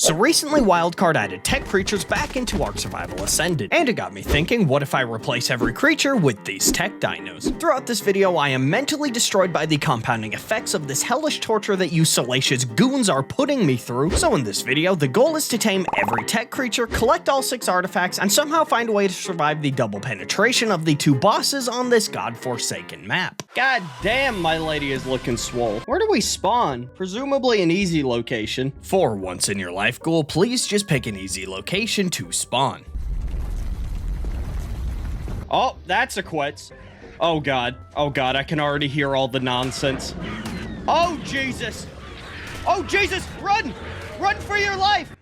So recently Wildcard added tech creatures back into ARK Survival Ascended, and it got me thinking, what if I replace every creature with these Tek Dinos? Throughout this video I am mentally destroyed by the compounding effects of this hellish torture that you salacious goons are putting me through, so in this video the goal is to tame every tech creature, collect all 6 artifacts, and somehow find a way to survive the double penetration of the 2 bosses on this godforsaken map. God damn, my lady is looking swole. Where do we spawn? Presumably an easy location. For once in your life, Ghoul, please just pick an easy location to spawn. Oh, that's a quetz. Oh god, I can already hear all the nonsense. Oh Jesus! Oh Jesus, run! Run for your life!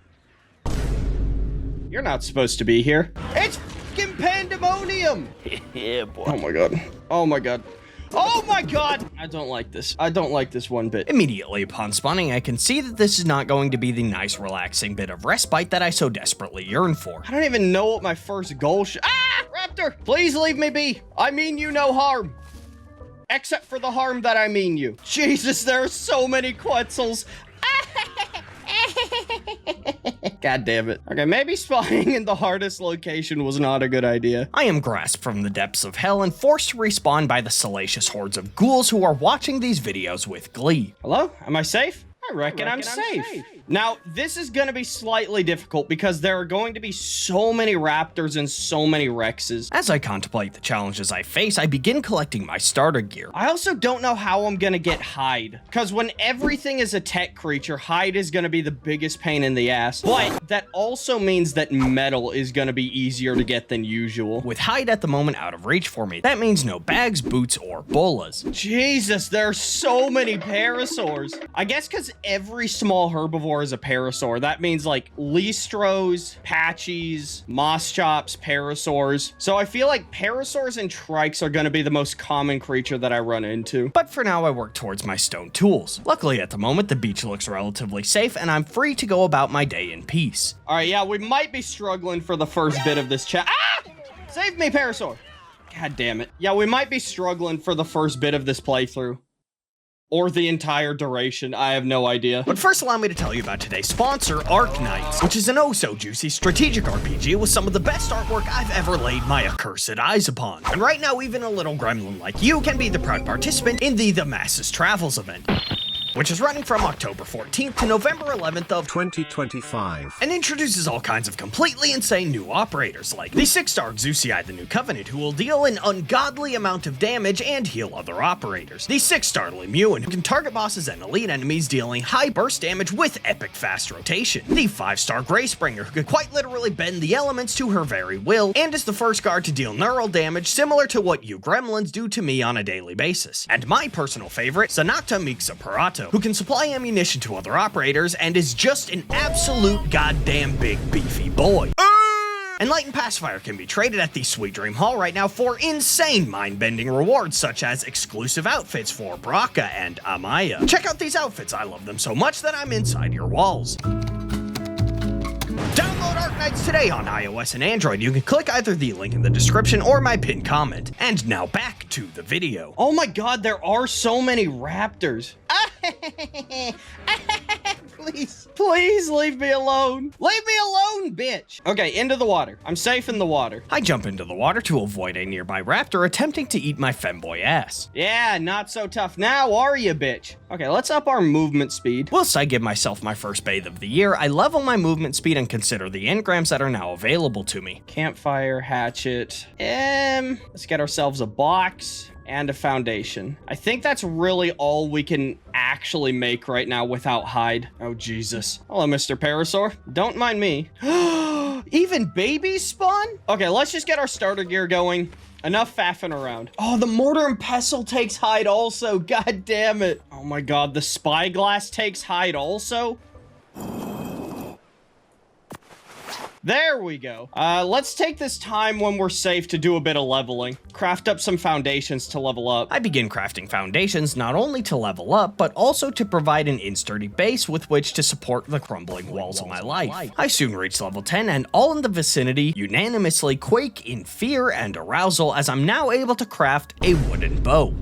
You're not supposed to be here. It's fucking pandemonium! Yeah, boy. Oh my god. Oh my god. Oh my god! I don't like this. I don't like this one bit. Immediately upon spawning, I can see that this is not going to be the nice, relaxing bit of respite that I so desperately yearn for. I don't even know what my first goal Ah! Raptor! Please leave me be! I mean you no harm. Except for the harm that I mean you. Jesus, there are so many Quetzals. God damn it. Okay, maybe spawning in the hardest location was not a good idea. I am grasped from the depths of hell and forced to respawn by the salacious hordes of ghouls who are watching these videos with glee. Hello? Am I safe? I reckon I'm safe. Now, this is going to be slightly difficult because there are going to be so many raptors and so many Rexes. As I contemplate the challenges I face, I begin collecting my starter gear. I also don't know how I'm going to get hide, because when everything is a tech creature, hide is going to be the biggest pain in the ass. But that also means that metal is going to be easier to get than usual. With hide at the moment out of reach for me, that means no bags, boots, or bolas. Jesus, there are so many parasaurs. I guess because every small herbivore is a parasaur. That means like Listros, Patchies, Moss Chops, parasaurs. So I feel like parasaurs and trikes are going to be the most common creature that I run into. But for now, I work towards my stone tools. Luckily, at the moment, the beach looks relatively safe and I'm free to go about my day in peace. All right, yeah, we might be struggling for the first bit of this chat. Ah! Save me, parasaur. God damn it. Yeah, we might be struggling for the first bit of this playthrough. Or the entire duration, I have no idea. But first, allow me to tell you about today's sponsor, ARK Knights, which is an oh-so-juicy strategic RPG with some of the best artwork I've ever laid my accursed eyes upon. And right now, even a little gremlin like you can be the proud participant in the Masses Travels event, which is running from October 14th to November 11th of 2025, and introduces all kinds of completely insane new operators, like the 6-star Zeusii the New Covenant, who will deal an ungodly amount of damage and heal other operators, the 6-star Lemuin, who can target bosses and elite enemies, dealing high burst damage with epic fast rotation, the 5-star Greyspringer, who could quite literally bend the elements to her very will, and is the first guard to deal neural damage similar to what you gremlins do to me on a daily basis, and my personal favorite, Sanakta Mixa Parato, who can supply ammunition to other operators and is just an absolute goddamn big beefy boy. Enlightened Pacifier can be traded at the Sweet Dream Hall right now for insane mind-bending rewards such as exclusive outfits for Braca and Amaya. Check out these outfits, I love them so much that I'm inside your walls. Download ARK Knights today on iOS and Android. You can click either the link in the description or my pinned comment. And now back to the video. Oh my god, there are so many raptors. Please leave me alone. Leave me alone, bitch. Okay, into the water. I'm safe in the water. I jump into the water to avoid a nearby raptor attempting to eat my femboy ass. Yeah, not so tough now, are you, bitch? Okay, let's up our movement speed. Whilst I give myself my first bathe of the year, I level my movement speed and consider the engrams that are now available to me. Campfire, hatchet. Let's get ourselves a box and a foundation. I think that's really all we can actually make right now without hide. Oh, Jesus. Hello, Mr. Parasaur. Don't mind me. Even babies spawn? Okay, let's just get our starter gear going. Enough faffing around. Oh, the mortar and pestle takes hide also. God damn it. Oh my god, the spyglass takes hide also? There we go. Let's take this time when we're safe to do a bit of leveling. Craft up some foundations to level up. I begin crafting foundations not only to level up, but also to provide an sturdy base with which to support the crumbling walls of my life. I soon reach level 10 and all in the vicinity unanimously quake in fear and arousal as I'm now able to craft a wooden bow.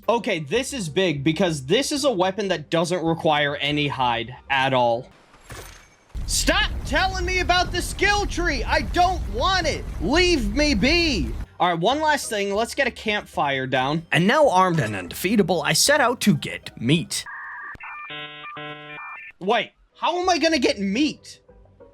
Okay, this is big because this is a weapon that doesn't require any hide at all. Stop telling me about the skill tree. I don't want it. Leave me be. All right, one last thing. Let's get a campfire down. And now armed and undefeatable, I set out to get meat. Wait, how am I gonna get meat?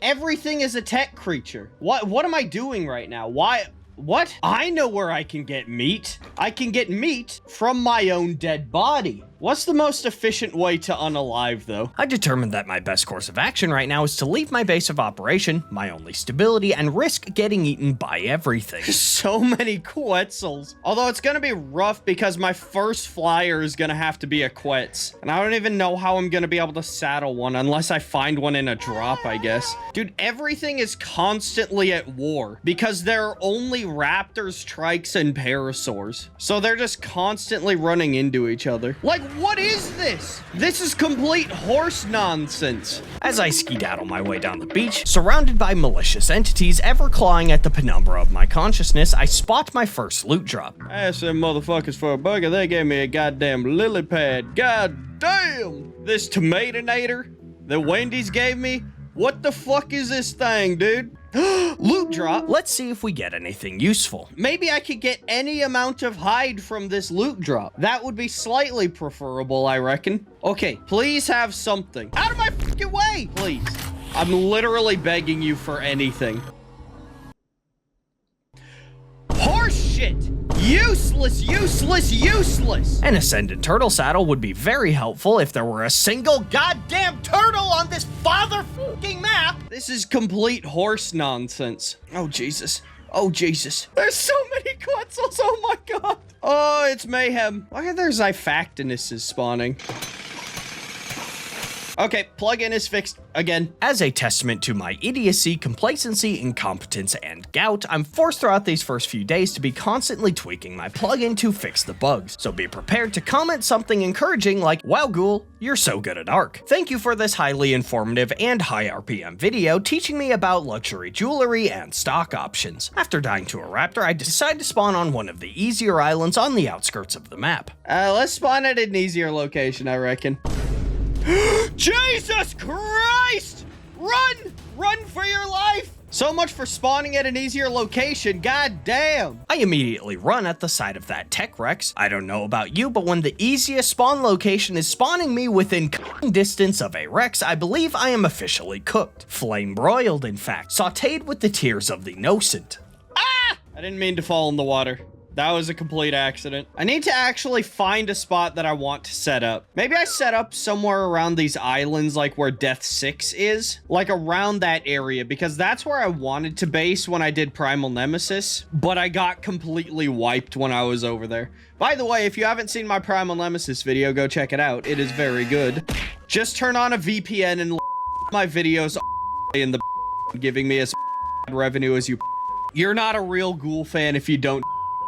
Everything is a tech creature. What am I doing right now? Why? What? I know where I can get meat. I can get meat from my own dead body. What's the most efficient way to unalive, though? I determined that my best course of action right now is to leave my base of operation, my only stability, and risk getting eaten by everything. So many Quetzals. Although it's gonna be rough because my first flyer is gonna have to be a Quetz. And I don't even know how I'm gonna be able to saddle one unless I find one in a drop, I guess. Dude, everything is constantly at war because there are only raptors, trikes, and parasaurs. So they're just constantly running into each other. Like, what is this? This is complete horse nonsense. As I skedaddle my way down the beach, surrounded by malicious entities ever clawing at the penumbra of my consciousness, I spot my first loot drop. I asked them motherfuckers for a burger, they gave me a goddamn lily pad. God damn! This tomatonator that Wendy's gave me? What the fuck is this thing, dude? Loot drop. Let's see if we get anything useful. Maybe I could get any amount of hide from this loot drop. That would be slightly preferable, I reckon. Okay, please have something. Out of my fucking way, please. I'm literally begging you for anything. Horse shit! Useless, useless, useless! An ascendant turtle saddle would be very helpful if there were a single goddamn turtle on this father-fucking map! This is complete horse nonsense. Oh, Jesus. Oh, Jesus. There's so many Quetzals, oh my god! Oh, it's mayhem. Why are there Xiphactinuses spawning? Okay, plugin is fixed again. As a testament to my idiocy, complacency, incompetence, and gout, I'm forced throughout these first few days to be constantly tweaking my plugin to fix the bugs. So be prepared to comment something encouraging like, "Wow, Ghoul, you're so good at ARK. Thank you for this highly informative and high RPM video teaching me about luxury jewelry and stock options." After dying to a raptor, I decide to spawn on one of the easier islands on the outskirts of the map. Let's spawn at an easier location, I reckon. Jesus Christ! Run! Run for your life! So much for spawning at an easier location, god damn! I immediately run at the sight of that tech Rex. I don't know about you, but when the easiest spawn location is spawning me within distance of a Rex, I believe I am officially cooked. Flame broiled, in fact, sauteed with the tears of the innocent. Ah! I didn't mean to fall in the water. That was a complete accident. I need to actually find a spot that I want to set up. Maybe I set up somewhere around these islands, like where Death 6 is. Like around that area, because that's where I wanted to base when I did Primal Nemesis, but I got completely wiped when I was over there. By the way, if you haven't seen my Primal Nemesis video, go check it out. It is very good. Just turn on a VPN and my videos in the giving me as revenue as you. You're not a real Ghoul fan if you don't.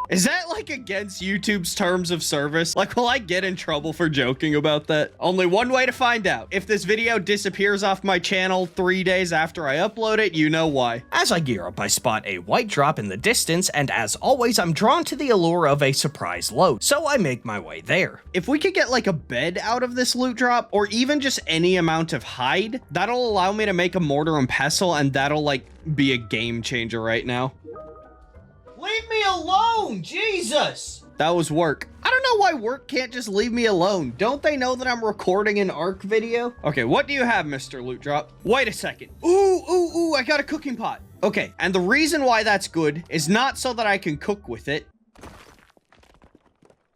Is that like against YouTube's terms of service? Like, will I get in trouble for joking about that? Only one way to find out. If this video disappears off my channel 3 days after I upload it, you know why. As I gear up, I spot a white drop in the distance, and as always, I'm drawn to the allure of a surprise load, so I make my way there. If we could get like a bed out of this loot drop, or even just any amount of hide, that'll allow me to make a mortar and pestle, and that'll like be a game changer right now. Leave me alone, Jesus! That was work. I don't know why work can't just leave me alone. Don't they know that I'm recording an ARK video? Okay, what do you have, Mr. Loot Drop? Wait a second. Ooh, I got a cooking pot. Okay, and the reason why that's good is not so that I can cook with it.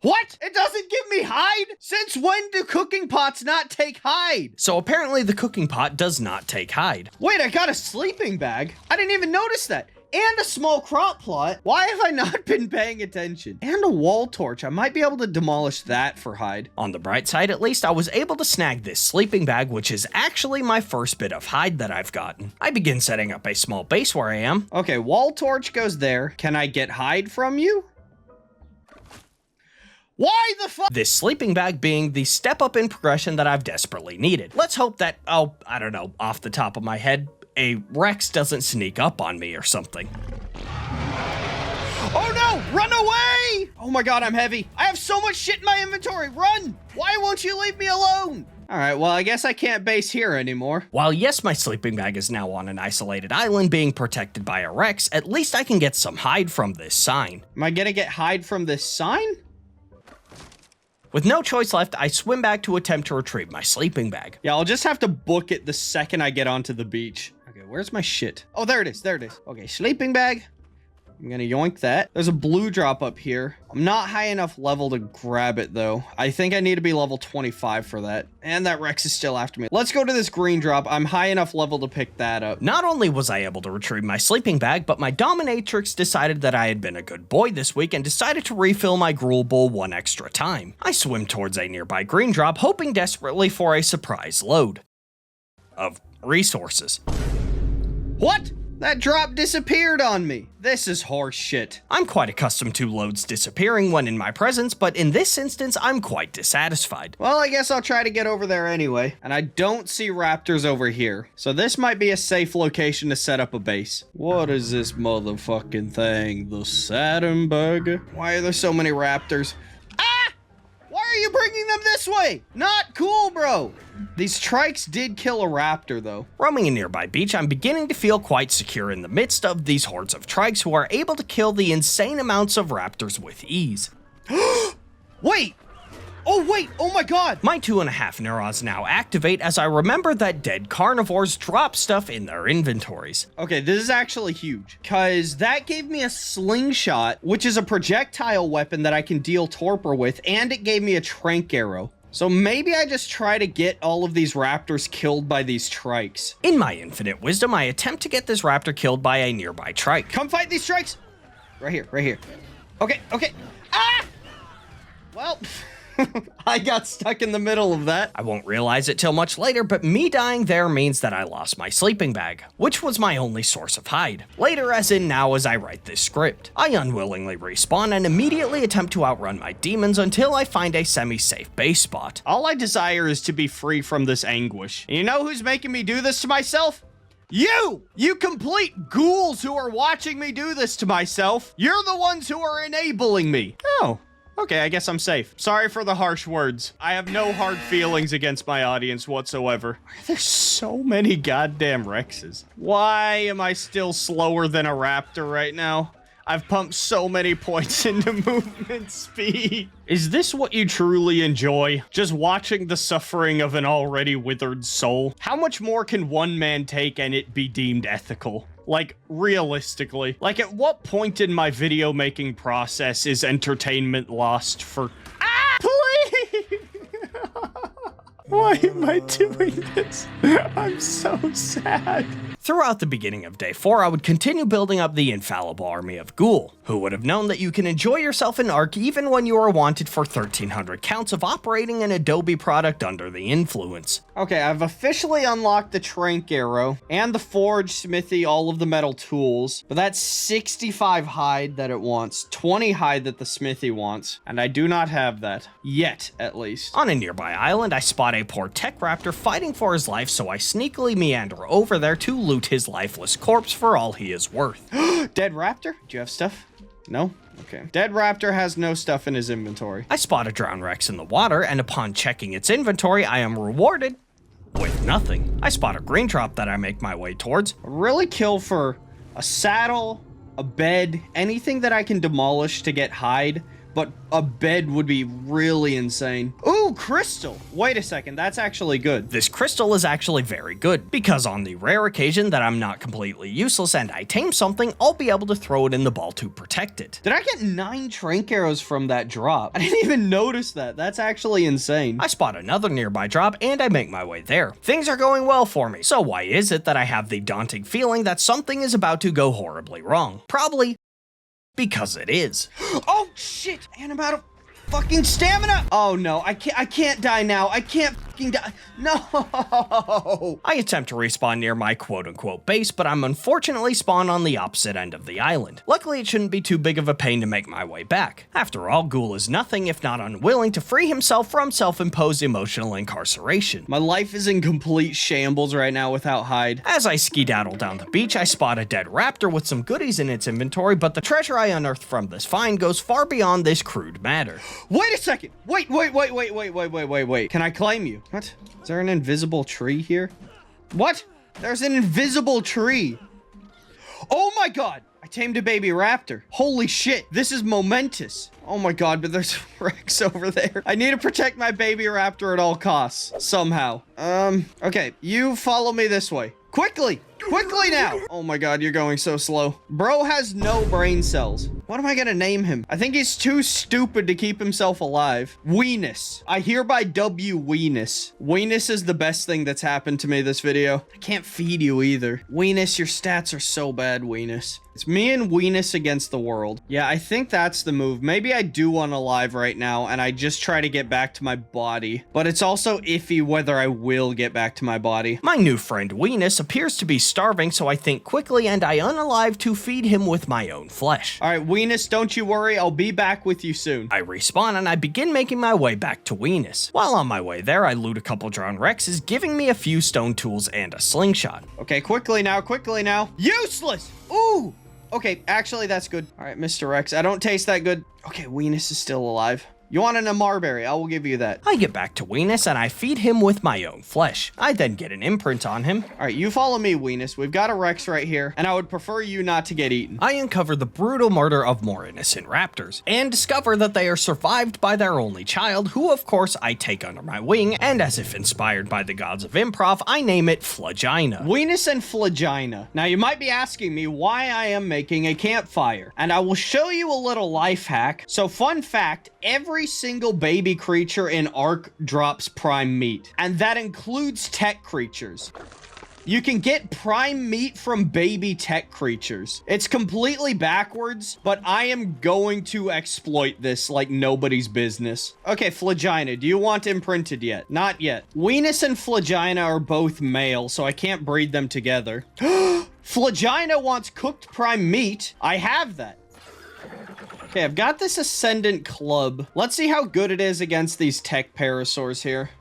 What? It doesn't give me hide? Since when do cooking pots not take hide? So apparently the cooking pot does not take hide. Wait, I got a sleeping bag? I didn't even notice that. And a small crop plot. Why have I not been paying attention? And a wall torch. I might be able to demolish that for hide. On the bright side, at least, I was able to snag this sleeping bag, which is actually my first bit of hide that I've gotten. I begin setting up a small base where I am. Okay, wall torch goes there. Can I get hide from you? Why the fuck? This sleeping bag being the step up in progression that I've desperately needed. Let's hope that, oh, I don't know, off the top of my head, a Rex doesn't sneak up on me or something. Oh no! No, run away! Oh my god, I'm heavy. I have so much shit in my inventory. Run! Why won't you leave me alone? All right, well, I guess I can't base here anymore. While yes, my sleeping bag is now on an isolated island being protected by a Rex, at least I can get some hide from this sign. Am I gonna get hide from this sign? With no choice left, I swim back to attempt to retrieve my sleeping bag. Yeah, I'll just have to book it the second I get onto the beach. Okay, where's my shit? Oh, there it is, there it is. Okay, sleeping bag. I'm gonna yoink that. There's a blue drop up here. I'm not high enough level to grab it though. I think I need to be level 25 for that. And that Rex is still after me. Let's go to this green drop. I'm high enough level to pick that up. Not only was I able to retrieve my sleeping bag, but my dominatrix decided that I had been a good boy this week and decided to refill my Gruel bowl one extra time. I swim towards a nearby green drop, hoping desperately for a surprise load of resources. What? That drop disappeared on me. This is horse shit. I'm quite accustomed to loads disappearing when in my presence, but in this instance, I'm quite dissatisfied. Well, I guess I'll try to get over there anyway. And I don't see raptors over here, so this might be a safe location to set up a base. What is this motherfucking thing? The Saturn bug? Why are there so many raptors? Why are you bringing them this way? Not cool, bro. These trikes did kill a raptor, though. Roaming a nearby beach, I'm beginning to feel quite secure in the midst of these hordes of trikes who are able to kill the insane amounts of raptors with ease. Wait! Oh, wait! Oh my god! My 2.5 neurons now activate as I remember that dead carnivores drop stuff in their inventories. Okay, this is actually huge, because that gave me a slingshot, which is a projectile weapon that I can deal torpor with, and it gave me a trank arrow. So maybe I just try to get all of these raptors killed by these trikes. In my infinite wisdom, I attempt to get this raptor killed by a nearby trike. Come fight these trikes! Right here, right here. Okay, okay. Ah! Well... I got stuck in the middle of that. I won't realize it till much later, but me dying there means that I lost my sleeping bag, which was my only source of hide. Later, as in now as I write this script, I unwillingly respawn and immediately attempt to outrun my demons until I find a semi-safe base spot. All I desire is to be free from this anguish. And you know who's making me do this to myself? You complete ghouls who are watching me do this to myself. You're the ones who are enabling me. Oh. Okay, I guess I'm safe. Sorry for the harsh words. I have no hard feelings against my audience whatsoever. There's so many goddamn Rexes. Why am I still slower than a raptor right now? I've pumped so many points into movement speed. Is this what you truly enjoy? Just watching the suffering of an already withered soul? How much more can one man take and it be deemed ethical? Like, realistically. Like, at what point in my video making process is entertainment lost for— Please! Why am I doing this? I'm so sad. Throughout the beginning of day 4, I would continue building up the infallible army of Ghoul. Who would have known that you can enjoy yourself in ARK even when you are wanted for 1,300 counts of operating an Adobe product under the influence? Okay, I've officially unlocked the trank arrow and the forge, smithy, all of the metal tools, but that's 65 hide that it wants, 20 hide that the smithy wants, and I do not have that. Yet, at least. On a nearby island, I spot a poor tech raptor fighting for his life, so I sneakily meander over there to loot his lifeless corpse for all he is worth. Dead raptor? Do you have stuff? No? Okay. Dead raptor has no stuff in his inventory. I spot a drowned Rex in the water, and upon checking its inventory, I am rewarded with nothing. I spot a green drop that I make my way towards. I really kill for a saddle, a bed, anything that I can demolish to get hide, but a bed would be really insane. Ooh, crystal. Wait a second, that's actually good. This crystal is actually very good, because on the rare occasion that I'm not completely useless and I tame something, I'll be able to throw it in the ball to protect it. Did I get 9 trank arrows from that drop? I didn't even notice that. That's actually insane. I spot another nearby drop and I make my way there. Things are going well for me. So why is it that I have the daunting feeling that something is about to go horribly wrong? Probably because it is. Oh shit, and I'm out of fucking stamina. Oh no, I can't die now. I can't fucking die. No! I attempt to respawn near my quote-unquote base, but I'm unfortunately spawned on the opposite end of the island. Luckily, it shouldn't be too big of a pain to make my way back. After all, Ghoul is nothing if not unwilling to free himself from self-imposed emotional incarceration. My life is in complete shambles right now without hide. As I skedaddle down the beach, I spot a dead raptor with some goodies in its inventory, but the treasure I unearthed from this find goes far beyond this crude matter. Wait a second! Wait. Can I claim you? What? Is there an invisible tree here? What? There's an invisible tree. Oh my god! I tamed a baby raptor. Holy shit, this is momentous. Oh my god, but there's Rex over there. I need to protect my baby raptor at all costs, somehow. Okay, you follow me this way. Quickly! Quickly now! Oh my god, you're going so slow. Bro has no brain cells. What am I gonna name him? I think he's too stupid to keep himself alive. Weenus. I hereby W Weenus. Weenus is the best thing that's happened to me this video. I can't feed you either. Weenus, your stats are so bad, Weenus. It's me and Weenus against the world. Yeah, I think that's the move. Maybe I do unalive right now and I just try to get back to my body. But it's also iffy whether I will get back to my body. My new friend Weenus appears to be starving, so I think quickly and I unalive to feed him with my own flesh. Alright, Weenus, don't you worry. I'll be back with you soon. I respawn and I begin making my way back to Weenus. While on my way there, I loot a couple drowned Rexes, giving me a few stone tools and a slingshot. Okay, quickly now, quickly now. Useless! Ooh! Okay, actually, that's good. All right, Mr. Rex, I don't taste that good. Okay, Weenus is still alive. You want an Amarberry? I will give you that. I get back to Weenus and I feed him with my own flesh. I then get an imprint on him. All right, you follow me, Weenus. We've got a Rex right here, and I would prefer you not to get eaten. I uncover the brutal murder of more innocent raptors, and discover that they are survived by their only child, who of course I take under my wing, and as if inspired by the gods of improv, I name it Flagina. Weenus and Flagina. Now you might be asking me why I am making a campfire, and I will show you a little life hack. So fun fact, every single baby creature in ARK drops prime meat, and that includes tech creatures. You can get prime meat from baby tech creatures. It's completely backwards, but I am going to exploit this like nobody's business. Okay, Flagina, do you want imprinted yet? Not yet. Weenus and Flagina are both male, so I can't breed them together. Flagina wants cooked prime meat. I have that. Okay, I've got this Ascendant Club. Let's see how good it is against these tech parasaurs here.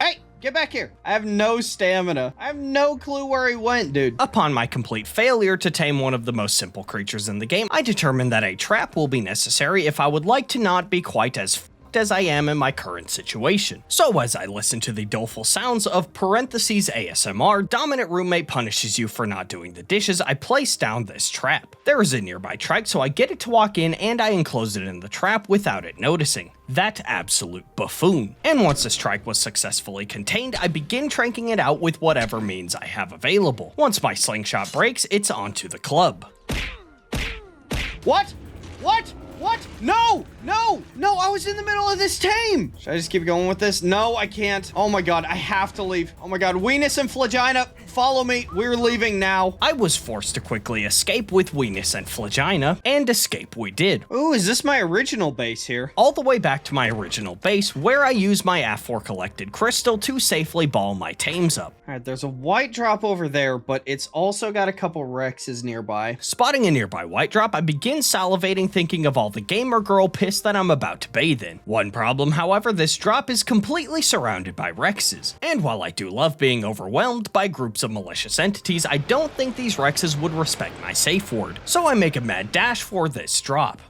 Hey, get back here. I have no stamina. I have no clue where he went, dude. Upon my complete failure to tame one of the most simple creatures in the game, I determined that a trap will be necessary if I would like to not be quite as as I am in my current situation. So as I listen to the doleful sounds of parentheses ASMR, dominant roommate punishes you for not doing the dishes, I place down this trap. There is a nearby trike, so I get it to walk in and I enclose it in the trap without it noticing. That absolute buffoon. And once this trike was successfully contained, I begin tranking it out with whatever means I have available. Once my slingshot breaks, it's onto the club. What? What? What? No! No! No, I was in the middle of this tame! Should I just keep going with this? No, I can't. Oh my god, I have to leave. Oh my god, Weenus and Flagina, follow me. We're leaving now. I was forced to quickly escape with Weenus and Flagina, and escape we did. Ooh, is this my original base here? All the way back to my original base, where I use my aforecollected crystal to safely ball my tames up. Alright, there's a white drop over there, but it's also got a couple Rexes nearby. Spotting a nearby white drop, I begin salivating thinking of all the gamer girl piss that I'm about to bathe in. One problem, however, this drop is completely surrounded by Rexes. And while I do love being overwhelmed by groups of malicious entities, I don't think these Rexes would respect my safe word. So I make a mad dash for this drop.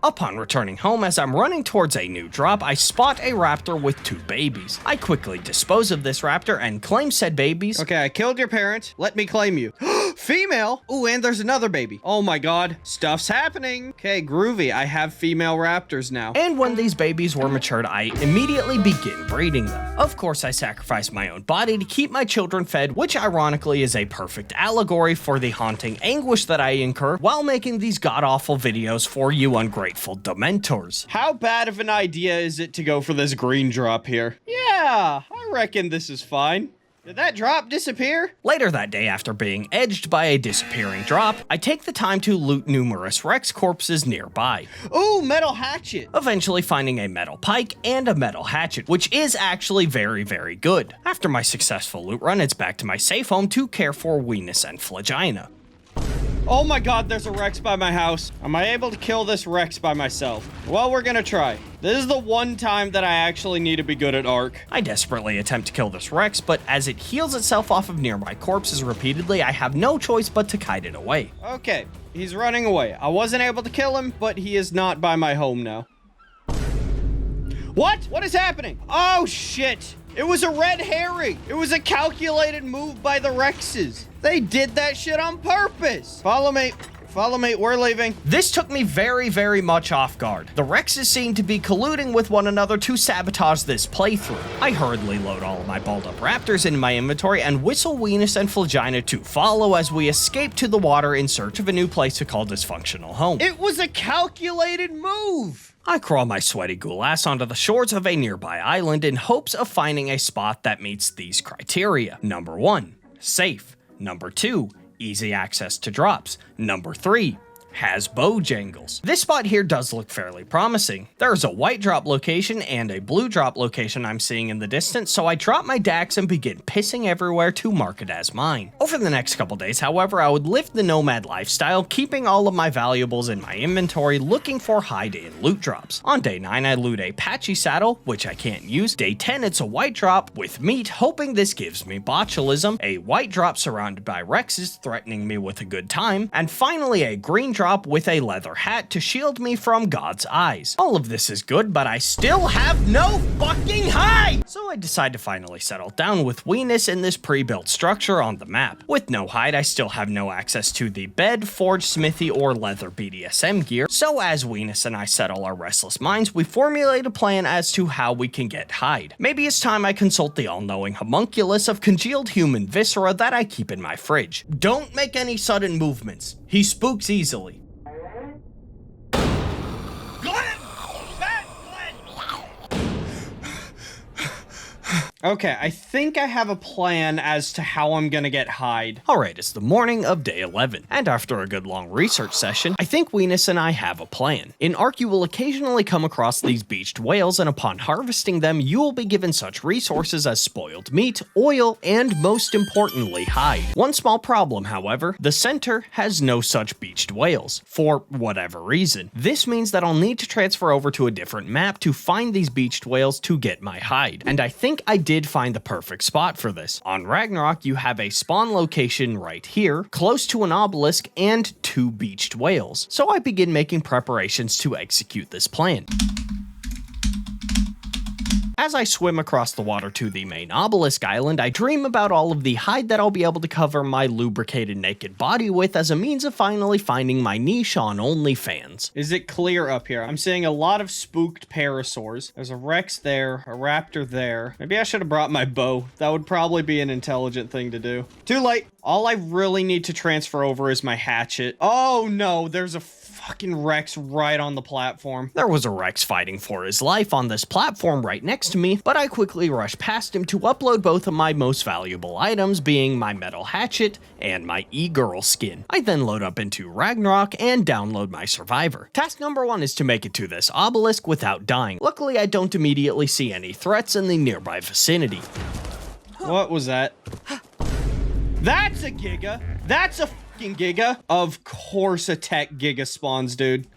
Upon returning home, as I'm running towards a new drop, I spot a raptor with 2 babies. I quickly dispose of this raptor and claim said babies. Okay, I killed your parent. Let me claim you. Female? Ooh, and there's another baby. Oh my god. Stuff's happening. Okay, groovy. I have female raptors now. And when these babies were matured, I immediately begin breeding them. Of course, I sacrifice my own body to keep my children fed, which ironically is a perfect allegory for the haunting anguish that I incur while making these god-awful videos for you ungrateful dementors. How bad of an idea is it to go for this green drop here? Yeah, I reckon this is fine. Did that drop disappear? Later that day, after being edged by a disappearing drop, I take the time to loot numerous Rex corpses nearby. Ooh, metal hatchet! Eventually finding a metal pike and a metal hatchet, which is actually very, very good. After my successful loot run, it's back to my safe home to care for Weenus and Flagina. Oh my god, there's a Rex by my house. Am I able to kill this Rex by myself? Well, we're gonna try. This is the one time that I actually need to be good at ARK. I desperately attempt to kill this Rex, but as it heals itself off of nearby corpses repeatedly, I have no choice but to kite it away. Okay, he's running away. I wasn't able to kill him, but he is not by my home now. What? What is happening? Oh, shit. It was a red herring. It was a calculated move by the Rexes. They did that shit on purpose. Follow me. Follow me, we're leaving. This took me very, very much off guard. The Rexes seem to be colluding with one another to sabotage this playthrough. I hurriedly load all of my balled up raptors in my inventory and whistle Weenus and Flagina to follow as we escape to the water in search of a new place to call dysfunctional home. It was a calculated move. I crawl my sweaty ghoul ass onto the shores of a nearby island in hopes of finding a spot that meets these criteria. Number 1, safe. Number 2, easy access to drops. Number 3, has bojangles. This spot here does look fairly promising. There's a white drop location and a blue drop location I'm seeing in the distance, so I drop my dax and begin pissing everywhere to mark it as mine. Over the next couple days, however, I would live the nomad lifestyle, keeping all of my valuables in my inventory, looking for hide-in loot drops. On day 9, I loot a patchy saddle, which I can't use. Day 10, it's a white drop with meat, hoping this gives me botulism, a white drop surrounded by Rexes threatening me with a good time, and finally a green drop with a leather hat to shield me from God's eyes. All of this is good, but I still have no fucking hide! So I decide to finally settle down with Weenus in this pre-built structure on the map. With no hide, I still have no access to the bed, forge, smithy, or leather BDSM gear, so as Weenus and I settle our restless minds, we formulate a plan as to how we can get hide. Maybe it's time I consult the all-knowing homunculus of congealed human viscera that I keep in my fridge. Don't make any sudden movements. He spooks easily. Okay, I think I have a plan as to how I'm gonna get hide. Alright, it's the morning of day 11, and after a good long research session, I think Weenus and I have a plan. In ARK, you will occasionally come across these beached whales, and upon harvesting them, you will be given such resources as spoiled meat, oil, and most importantly, hide. One small problem, however, the center has no such beached whales, for whatever reason. This means that I'll need to transfer over to a different map to find these beached whales to get my hide, and I think I did find the perfect spot for this. On Ragnarok, you have a spawn location right here, close to an obelisk and 2 beached whales. So I begin making preparations to execute this plan. As I swim across the water to the main obelisk island, I dream about all of the hide that I'll be able to cover my lubricated naked body with as a means of finally finding my niche on OnlyFans. Is it clear up here? I'm seeing a lot of spooked parasaurs. There's a Rex there, a raptor there. Maybe I should have brought my bow. That would probably be an intelligent thing to do. Too late. All I really need to transfer over is my hatchet. Oh no, there's a fucking Rex right on the platform. There was a Rex fighting for his life on this platform right next to me, but I quickly rushed past him to upload both of my most valuable items, being my metal hatchet and my e-girl skin. I then load up into Ragnarok and download my survivor. Task number 1 is to make it to this obelisk without dying. Luckily, I don't immediately see any threats in the nearby vicinity. What was that? That's a Giga! That's a fucking Giga! Of course a Tek Giga spawns, dude.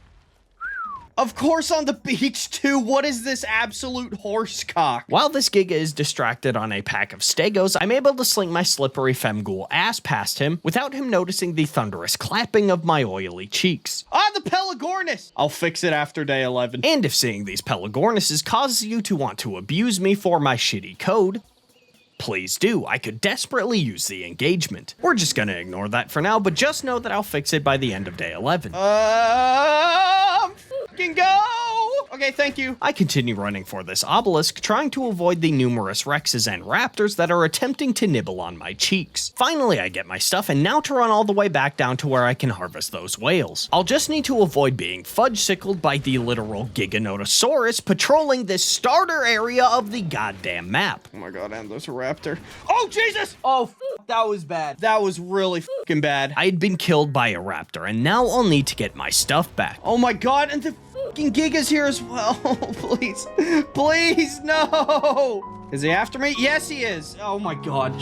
Of course on the beach too, what is this absolute horsecock? While this Giga is distracted on a pack of stegos, I'm able to slink my slippery femghoul ass past him without him noticing the thunderous clapping of my oily cheeks. Ah, the Pelagornis! I'll fix it after day 11. And if seeing these Pelagornises causes you to want to abuse me for my shitty code, please do. I could desperately use the engagement. We're just gonna ignore that for now, but just know that I'll fix it by the end of day 11. Fucking go! Okay, thank you. I continue running for this obelisk, trying to avoid the numerous Rexes and Raptors that are attempting to nibble on my cheeks. Finally, I get my stuff, and now to run all the way back down to where I can harvest those whales. I'll just need to avoid being fudge-sickled by the literal Giganotosaurus patrolling this starter area of the goddamn map. Oh my god, and there's a raptor. Oh, Jesus! Oh, that was bad. That was really fucking bad. I had been killed by a raptor, and now I'll need to get my stuff back. Oh my god, and the fucking Giga's here as well. Please. Please, no! Is he after me? Yes, he is. Oh my god.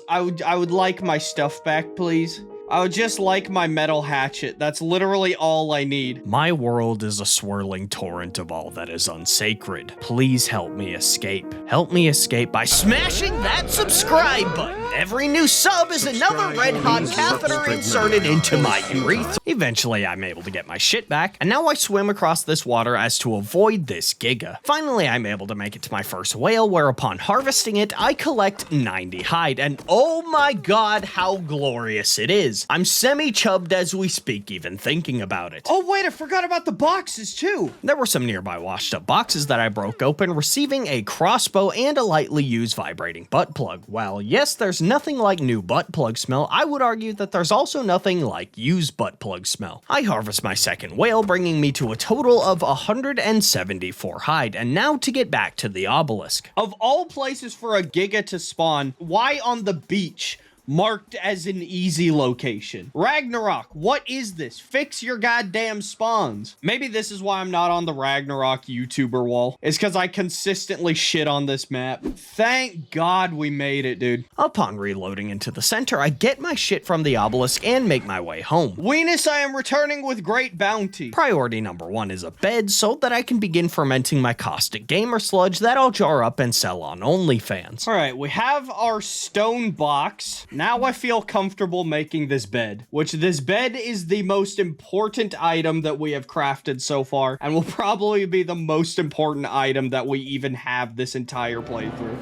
I would like my stuff back, please. I would just like my metal hatchet. That's literally all I need. My world is a swirling torrent of all that is unsacred. Please help me escape. Help me escape by smashing that subscribe button. Every new sub is another red-hot catheter inserted into my urethra. Eventually, I'm able to get my shit back, and now I swim across this water as to avoid this Giga. Finally, I'm able to make it to my first whale, where upon harvesting it, I collect 90 hide, and oh my god, how glorious it is. I'm semi-chubbed as we speak, even thinking about it. Oh wait, I forgot about the boxes too. There were some nearby washed up boxes that I broke open, receiving a crossbow and a lightly used vibrating butt plug. While yes, there's nothing like new butt plug smell, I would argue that there's also nothing like used butt plug smell. I harvest my second whale, bringing me to a total of 174 hide, and now to get back to the obelisk. Of all places for a Giga to spawn, why on the beach? Marked as an easy location. Ragnarok, what is this? Fix your goddamn spawns. Maybe this is why I'm not on the Ragnarok YouTuber wall. It's because I consistently shit on this map. Thank God we made it, dude. Upon reloading into the center, I get my shit from the obelisk and make my way home. Weenus, I am returning with great bounty. Priority number 1 is a bed so that I can begin fermenting my caustic gamer sludge that I'll jar up and sell on OnlyFans. All right, we have our stone box. Now I feel comfortable making this bed, which this bed is the most important item that we have crafted so far, and will probably be the most important item that we even have this entire playthrough.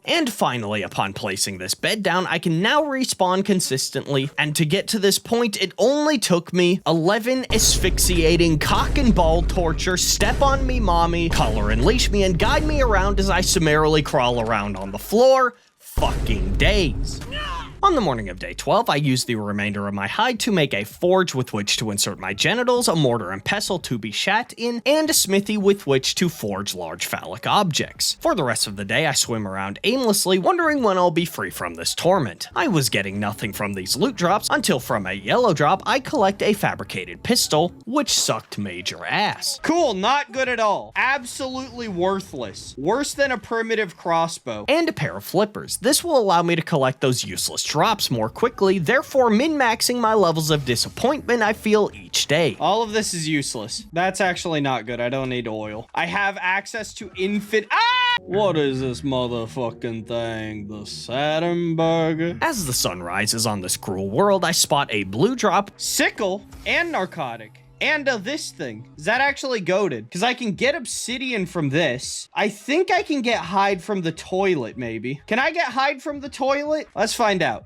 And finally, upon placing this bed down, I can now respawn consistently, and to get to this point, it only took me 11 asphyxiating cock and ball torture, step on me mommy, collar and leash me, and guide me around as I summarily crawl around on the floor fucking days. On the morning of day 12, I used the remainder of my hide to make a forge with which to insert my genitals, a mortar and pestle to be shat in, and a smithy with which to forge large phallic objects. For the rest of the day, I swim around aimlessly, wondering when I'll be free from this torment. I was getting nothing from these loot drops until from a yellow drop, I collect a fabricated pistol, which sucked major ass. Cool, not good at all. Absolutely worthless. Worse than a primitive crossbow. And a pair of flippers. This will allow me to collect those useless drops more quickly, therefore min-maxing my levels of disappointment I feel each day. All of this is useless. That's actually not good. I don't need oil. I have access to infinite— What is this motherfucking thing? The Saturn burger? As the sun rises on this cruel world, I spot a blue drop, sickle, and narcotic. And this thing. Is that actually goated? Because I can get obsidian from this. I think I can get hide from the toilet, maybe. Can I get hide from the toilet? Let's find out.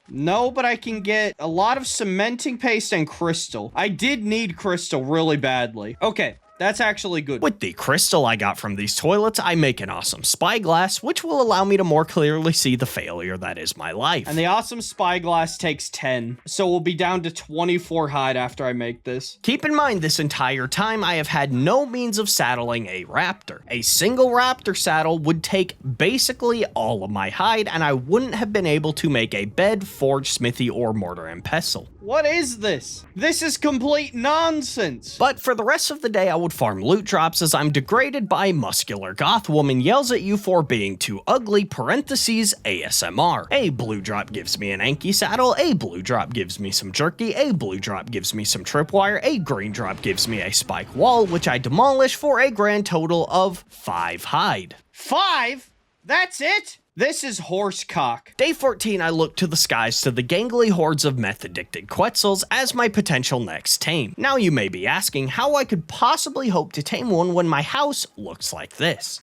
No, but I can get a lot of cementing paste and crystal. I did need crystal really badly. Okay. That's actually good. With the crystal I got from these toilets, I make an awesome spyglass, which will allow me to more clearly see the failure that is my life. And the awesome spyglass takes 10, so we'll be down to 24 hide after I make this. Keep in mind, this entire time, I have had no means of saddling a raptor. A single raptor saddle would take basically all of my hide, and I wouldn't have been able to make a bed, forge, smithy, or mortar and pestle. What is this? This is complete nonsense. But for the rest of the day, I would farm loot drops as I'm degraded by muscular goth woman yells at you for being too ugly, parentheses, ASMR. A blue drop gives me an Anki saddle, a blue drop gives me some jerky, a blue drop gives me some tripwire, a green drop gives me a spike wall, which I demolish for a grand total of 5 hide. 5? That's it? This is horse cock. Day 14, I look to the skies to the gangly hordes of meth-addicted Quetzals as my potential next tame. Now you may be asking how I could possibly hope to tame one when my house looks like this.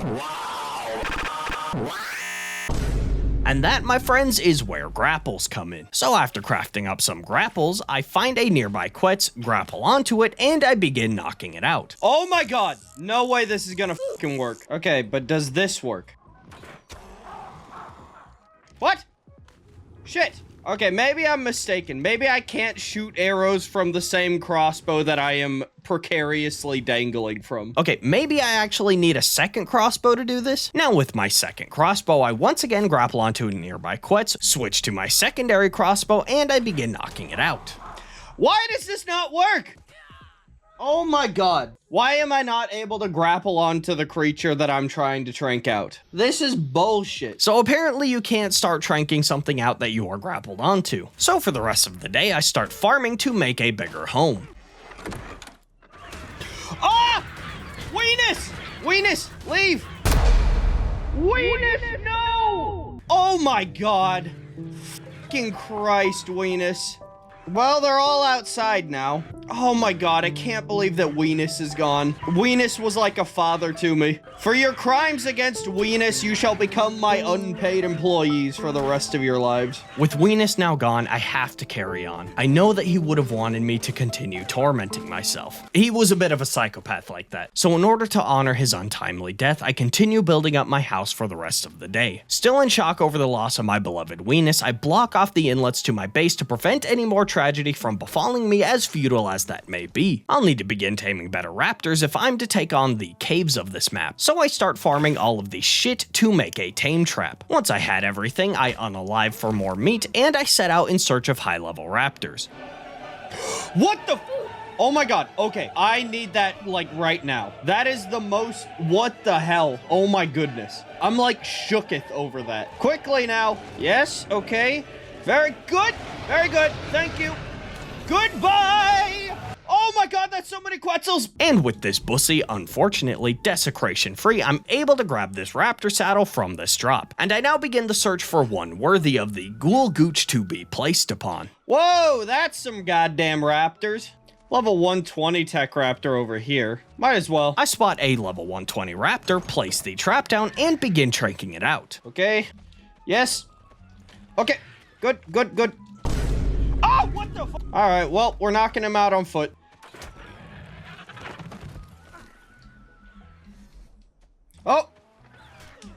And And that, my friends, is where grapples come in. So after crafting up some grapples, I find a nearby quetz, grapple onto it, and I begin knocking it out. Oh my god! No way this is gonna fucking work. Okay, but does this work? What? Shit. Okay, maybe I'm mistaken. Maybe I can't shoot arrows from the same crossbow that I am precariously dangling from. Okay, maybe I actually need a second crossbow to do this. Now with my second crossbow, I once again grapple onto a nearby quetz, switch to my secondary crossbow, and I begin knocking it out. Why does this not work? Oh my god. Why am I not able to grapple onto the creature that I'm trying to trank out? This is bullshit. So apparently you can't start tranking something out that you are grappled onto. So for the rest of the day, I start farming to make a bigger home. Ah! Weenus! Weenus, leave! Weenus, no! Oh my god. Fucking Christ, Weenus. Well, they're all outside now. Oh my god, I can't believe that Weenus is gone. Weenus was like a father to me. For your crimes against Weenus, you shall become my unpaid employees for the rest of your lives. With Weenus now gone, I have to carry on. I know that he would have wanted me to continue tormenting myself. He was a bit of a psychopath like that. So in order to honor his untimely death, I continue building up my house for the rest of the day. Still in shock over the loss of my beloved Weenus, I block off the inlets to my base to prevent any more tragedy from befalling me, as futile as that may be. I'll need to begin taming better raptors if I'm to take on the caves of this map, so I start farming all of the shit to make a tame trap. Once I had everything, I unalive for more meat, and I set out in search of high-level raptors. What the Oh my god, okay, I need that, like, right now. That is the most, what the hell? Oh my goodness. I'm, like, shooketh over that. Quickly now. Yes, okay. Very good, thank you. Goodbye! Oh my god, that's so many quetzals! And with this bussy, unfortunately desecration free, I'm able to grab this raptor saddle from this drop. And I now begin the search for one worthy of the Ghoul gooch to be placed upon. Whoa, that's some goddamn raptors. Level 120 tech raptor over here. Might as well. I spot a level 120 raptor, place the trap down, and begin tranking it out. Okay. Yes. Okay. Good. Oh, what the fuck? All right, well, we're knocking him out on foot. Oh.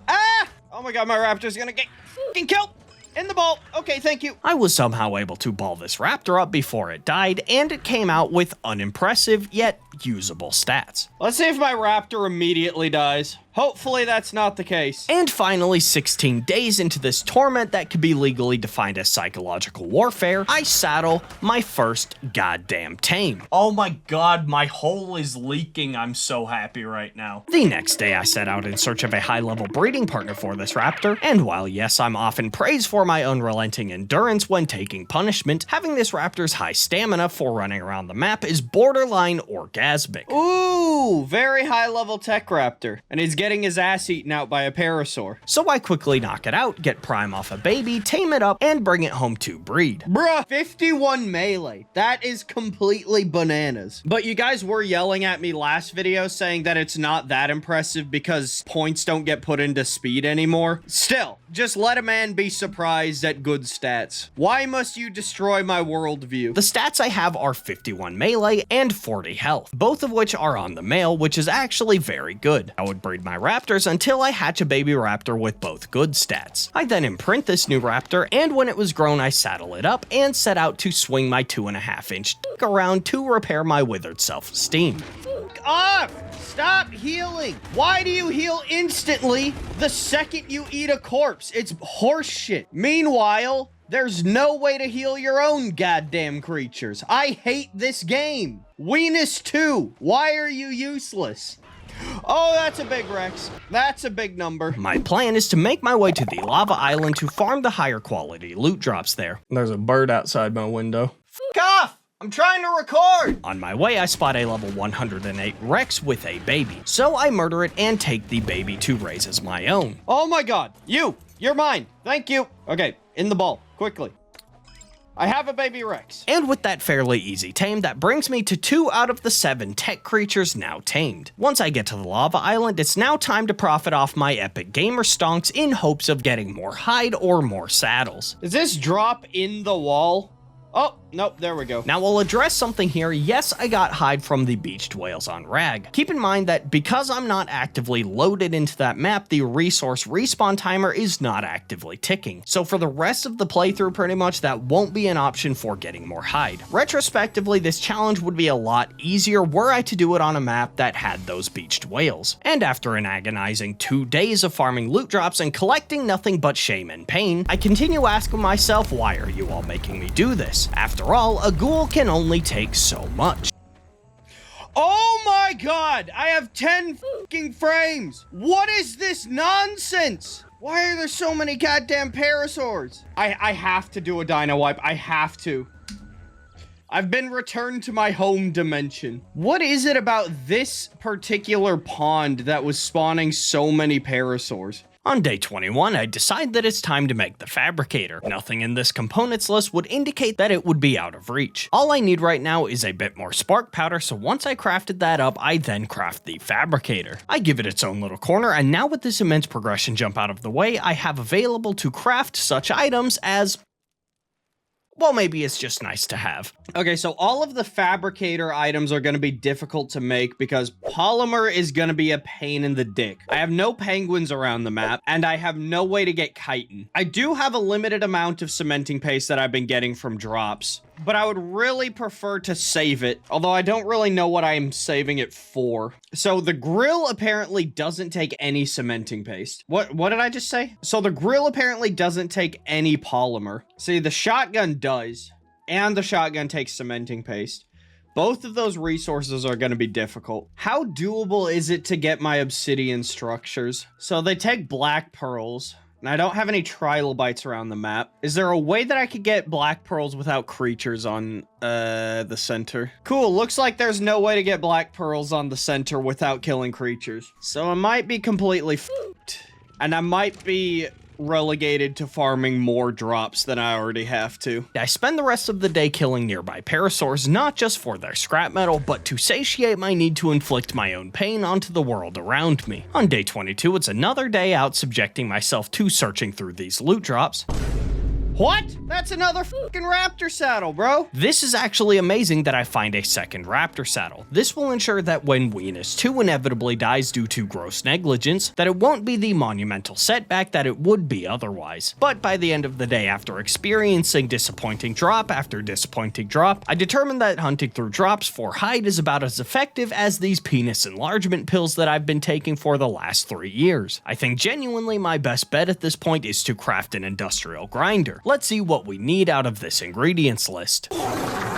Ah! Oh my god, my raptor's gonna get fucking killed. In the ball. Okay, thank you. I was somehow able to ball this raptor up before it died, and it came out with unimpressive yet usable stats. Let's see if my raptor immediately dies. Hopefully that's not the case. And finally, 16 days into this torment that could be legally defined as psychological warfare, I saddle my first goddamn tame. Oh my god, my hole is leaking. I'm so happy right now. The next day, I set out in search of a high-level breeding partner for this raptor, and while yes, I'm often praised for my unrelenting endurance when taking punishment, having this raptor's high stamina for running around the map is borderline orgasmic. Ooh, very high-level tech raptor, and he's getting his ass eaten out by a parasaur. So I quickly knock it out, get prime off a baby, tame it up, and bring it home to breed. Bruh, 51 melee. That is completely bananas. But you guys were yelling at me last video saying that it's not that impressive because points don't get put into speed anymore. Still, just let a man be surprised at good stats. Why must you destroy my worldview? The stats I have are 51 melee and 40 health, both of which are on the male, which is actually very good. I would breed my raptors until I hatch a baby raptor with both good stats. I then imprint this new raptor, and when it was grown, I saddle it up and set out to swing my 2.5-inch dick around to repair my withered self-esteem. Off! Stop healing! Why do you heal instantly the second you eat a corpse? It's horseshit. Meanwhile, there's no way to heal your own goddamn creatures. I hate this game. Weenus 2, why are you useless? Oh, that's a big Rex. That's a big number. My plan is to make my way to the lava island to farm the higher quality loot drops there. There's a bird outside my window. F off! I'm trying to record! On my way, I spot a level 108 Rex with a baby. So I murder it and take the baby to raise as my own. Oh my god. You're mine. Thank you. Okay, in the ball. Quickly. I have a baby Rex. And with that fairly easy tame, that brings me to 2 out of the 7 tech creatures now tamed. Once I get to the lava island, it's now time to profit off my epic gamer stonks in hopes of getting more hide or more saddles. Does this drop in the wall? Oh, nope, there we go. Now, I'll address something here. Yes, I got hide from the beached whales on Rag. Keep in mind that because I'm not actively loaded into that map, the resource respawn timer is not actively ticking. So for the rest of the playthrough, pretty much, that won't be an option for getting more hide. Retrospectively, this challenge would be a lot easier were I to do it on a map that had those beached whales. And after an agonizing 2 days of farming loot drops and collecting nothing but shame and pain, I continue asking myself, why are you all making me do this? After all, a ghoul can only take so much. Oh my god! I have 10 fucking frames! What is this nonsense? Why are there so many goddamn parasaurs? I have to do a dino wipe. I have to. I've been returned to my home dimension. What is it about this particular pond that was spawning so many parasaurs? On day 21, I decide that it's time to make the fabricator. Nothing in this components list would indicate that it would be out of reach. All I need right now is a bit more spark powder, so once I crafted that up, I then craft the fabricator. I give it its own little corner, and now with this immense progression jump out of the way, I have available to craft such items as... well, maybe it's just nice to have. Okay, so all of the fabricator items are going to be difficult to make because polymer is going to be a pain in the dick. I have no penguins around the map, and I have no way to get chitin. I do have a limited amount of cementing paste that I've been getting from drops, but I would really prefer to save it, although I don't really know what I'm saving it for. So the Gruel apparently doesn't take any cementing paste. What did I just say? So the Gruel apparently doesn't take any polymer. See, the shotgun does, and the shotgun takes cementing paste. Both of those resources are going to be difficult. How doable is it to get my obsidian structures? So they take black pearls, and I don't have any trilobites around the map. Is there a way that I could get black pearls without creatures on the center? Cool, looks like there's no way to get black pearls on the center without killing creatures. So I might be completely fucked. And I might be relegated to farming more drops than I already have to. I spend the rest of the day killing nearby parasaurs, not just for their scrap metal, but to satiate my need to inflict my own pain onto the world around me. On day 22, it's another day out subjecting myself to searching through these loot drops. What? That's another fucking raptor saddle, bro. This is actually amazing that I find a second raptor saddle. This will ensure that when Venus 2 inevitably dies due to gross negligence, that it won't be the monumental setback that it would be otherwise. But by the end of the day, after experiencing disappointing drop after disappointing drop, I determined that hunting through drops for hide is about as effective as these penis enlargement pills that I've been taking for the last 3 years. I think genuinely my best bet at this point is to craft an industrial grinder. Let's see what we need out of this ingredients list.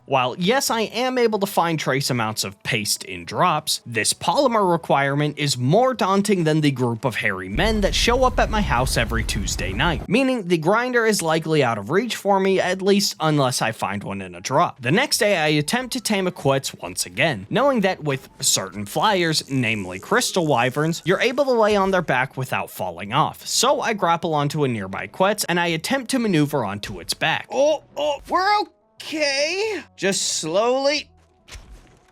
While yes, I am able to find trace amounts of paste in drops, this polymer requirement is more daunting than the group of hairy men that show up at my house every Tuesday night, meaning the grinder is likely out of reach for me, at least unless I find one in a drop. The next day, I attempt to tame a quetz once again, knowing that with certain flyers, namely crystal wyverns, you're able to lay on their back without falling off. So I grapple onto a nearby quetz and I attempt to maneuver onto its back. Oh, we're okay. Just slowly.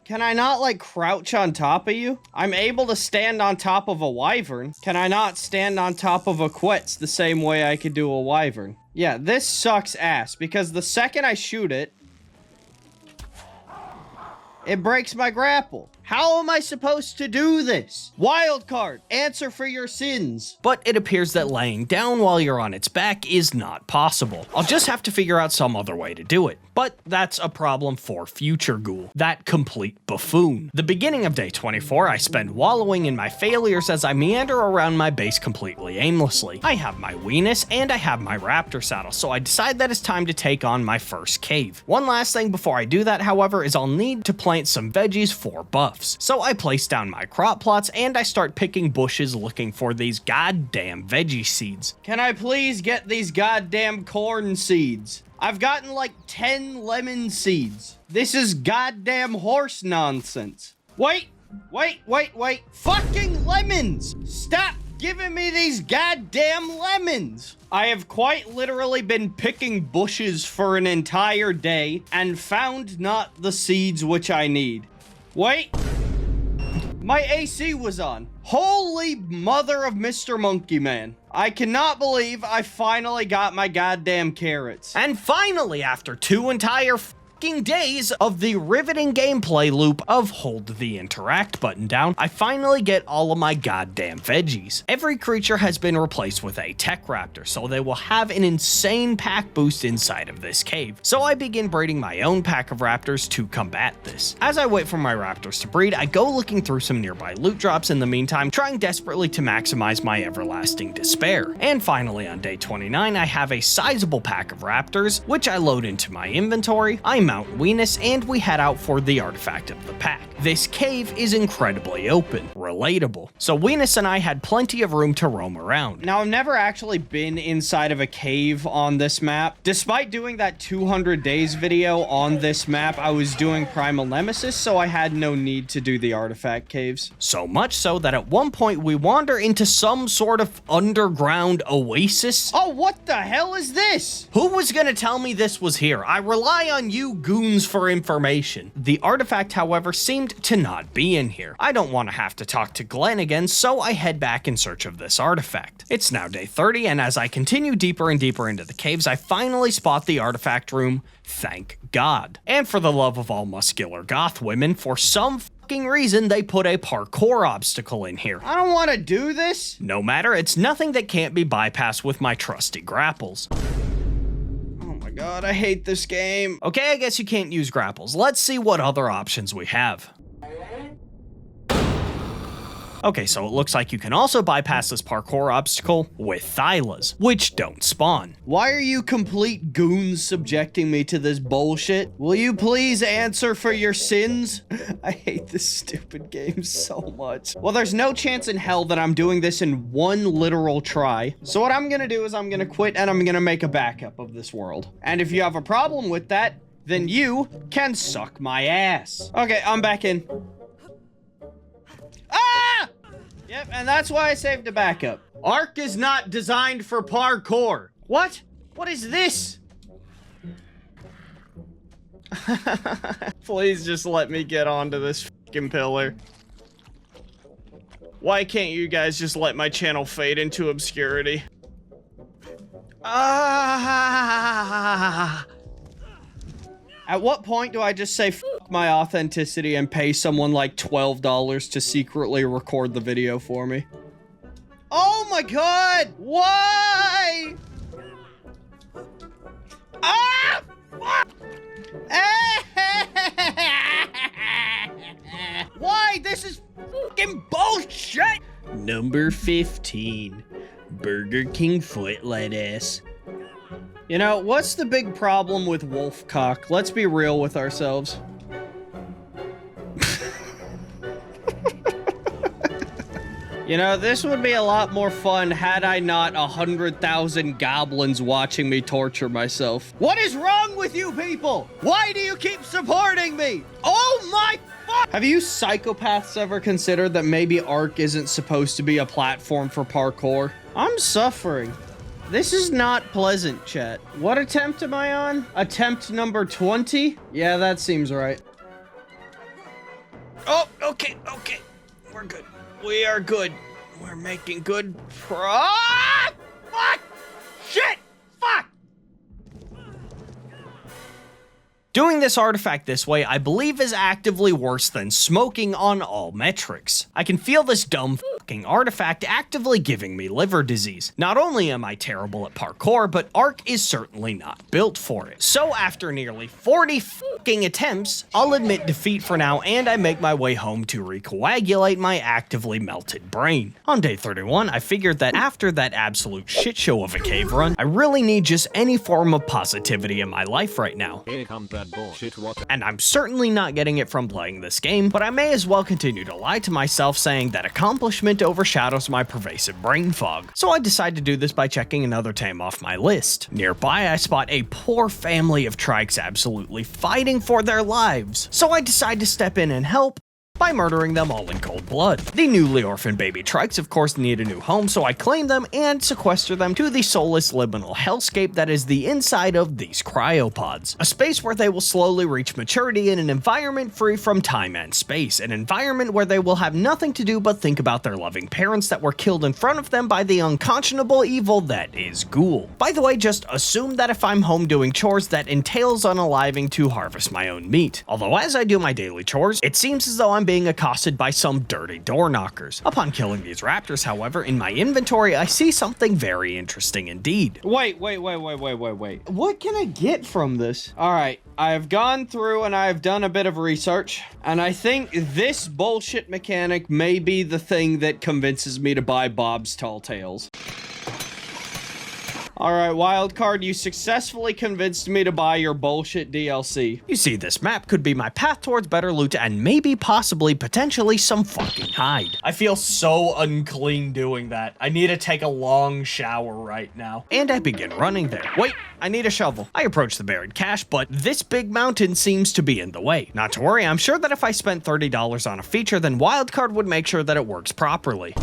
Can I not, like, crouch on top of you? I'm able to stand on top of a wyvern. Can I not stand on top of a quetz the same way I could do a wyvern? Yeah, this sucks ass, because the second I shoot it, it breaks my grapple. How am I supposed to do this? Wildcard, answer for your sins. But it appears that laying down while you're on its back is not possible. I'll just have to figure out some other way to do it. But that's a problem for future Ghoul, that complete buffoon. The beginning of day 24, I spend wallowing in my failures as I meander around my base completely aimlessly. I have my Venus and I have my raptor saddle, so I decide that it's time to take on my first cave. One last thing before I do that, however, is I'll need to plant some veggies for buffs. So I place down my crop plots and I start picking bushes looking for these goddamn veggie seeds. Can I please get these goddamn corn seeds? I've gotten like 10 lemon seeds. This is goddamn horse nonsense. Wait. Fucking lemons! Stop giving me these goddamn lemons? I have quite literally been picking bushes for an entire day and found not the seeds which I need. Wait. My AC was on. Holy mother of Mr. Monkey Man. I cannot believe I finally got my goddamn carrots. And finally, after 2 entire days of the riveting gameplay loop of hold the interact button down, I finally get all of my goddamn veggies. Every creature has been replaced with a tech raptor, so they will have an insane pack boost inside of this cave. So I begin breeding my own pack of raptors to combat this. As I wait for my raptors to breed, I go looking through some nearby loot drops in the meantime, trying desperately to maximize my everlasting despair. And finally, on day 29, I have a sizable pack of raptors, which I load into my inventory. I mount Weenus, and we head out for the artifact of the pack. This cave is incredibly open, relatable, so Weenus and I had plenty of room to roam around. Now, I've never actually been inside of a cave on this map. Despite doing that 200 days video on this map, I was doing Primal Nemesis, so I had no need to do the artifact caves. So much so that at one point we wander into some sort of underground oasis. Oh, what the hell is this? Who was gonna tell me this was here? I rely on you goons for information. The artifact, however, seemed to not be in here. I don't want to have to talk to Glenn again, so I head back in search of this artifact. It's now day 30, and as I continue deeper and deeper into the caves, I finally spot the artifact room. Thank God. And for the love of all muscular goth women, for some reason they put a parkour obstacle in here. I don't want to do this. No matter, it's nothing that can't be bypassed with my trusty grapples. God, I hate this game. Okay, I guess you can't use grapples. Let's see what other options we have. Okay, so it looks like you can also bypass this parkour obstacle with Thylas, which don't spawn. Why are you complete goons subjecting me to this bullshit? Will you please answer for your sins? I hate this stupid game so much. Well, there's no chance in hell that I'm doing this in one literal try. So what I'm gonna do is I'm gonna quit and I'm gonna make a backup of this world. And if you have a problem with that, then you can suck my ass. Okay, I'm back in. Ah! Yep, and that's why I saved a backup. ARK is not designed for parkour. What? What is this? Please just let me get onto this fucking pillar. Why can't you guys just let my channel fade into obscurity? Ah! At what point do I just say fuck my authenticity and pay someone like $12 to secretly record the video for me? Oh my God! Why? Ah! Fuck! Why? This is fucking bullshit! Number 15. Burger King foot lettuce. You know, what's the big problem with Wolfcock? Let's be real with ourselves. You know, this would be a lot more fun had I not 100,000 goblins watching me torture myself. What is wrong with you people? Why do you keep supporting me? Oh my fuck! Have you psychopaths ever considered that maybe ARK isn't supposed to be a platform for parkour? I'm suffering. This is not pleasant, chat. What attempt am I on? Attempt number 20? Yeah, that seems right. Oh, okay. We're good. We are good. We're making good fuck! Shit! Fuck! Doing this artifact this way, I believe, is actively worse than smoking on all metrics. I can feel this dumb fucking artifact actively giving me liver disease. Not only am I terrible at parkour, but ARK is certainly not built for it. So after nearly 40 fucking attempts, I'll admit defeat for now, and I make my way home to recoagulate my actively melted brain. On day 31, I figured that after that absolute shit show of a cave run, I really need just any form of positivity in my life right now. Here comes that bullshit water. And I'm certainly not getting it from playing this game, but I may as well continue to lie to myself saying that accomplishment overshadows my pervasive brain fog. So I decide to do this by checking another tame off my list. Nearby, I spot a poor family of trikes absolutely fighting for their lives. So I decide to step in and help, by murdering them all in cold blood. The newly orphaned baby trikes of course need a new home, so I claim them and sequester them to the soulless liminal hellscape that is the inside of these cryopods. A space where they will slowly reach maturity in an environment free from time and space, an environment where they will have nothing to do but think about their loving parents that were killed in front of them by the unconscionable evil that is Ghoul. By the way, just assume that if I'm home doing chores, that entails unaliving to harvest my own meat. Although as I do my daily chores, it seems as though I'm being accosted by some dirty door knockers. Upon killing these raptors, however, in my inventory I see something very interesting indeed. Wait. What can I get from this? All right, I have gone through and I have done a bit of research, and I think this bullshit mechanic may be the thing that convinces me to buy Bob's Tall Tales. Alright, Wildcard, you successfully convinced me to buy your bullshit DLC. You see, this map could be my path towards better loot and maybe, possibly, potentially some fucking hide. I feel so unclean doing that. I need to take a long shower right now. And I begin running there. Wait, I need a shovel. I approach the buried cache, but this big mountain seems to be in the way. Not to worry, I'm sure that if I spent $30 on a feature, then Wildcard would make sure that it works properly.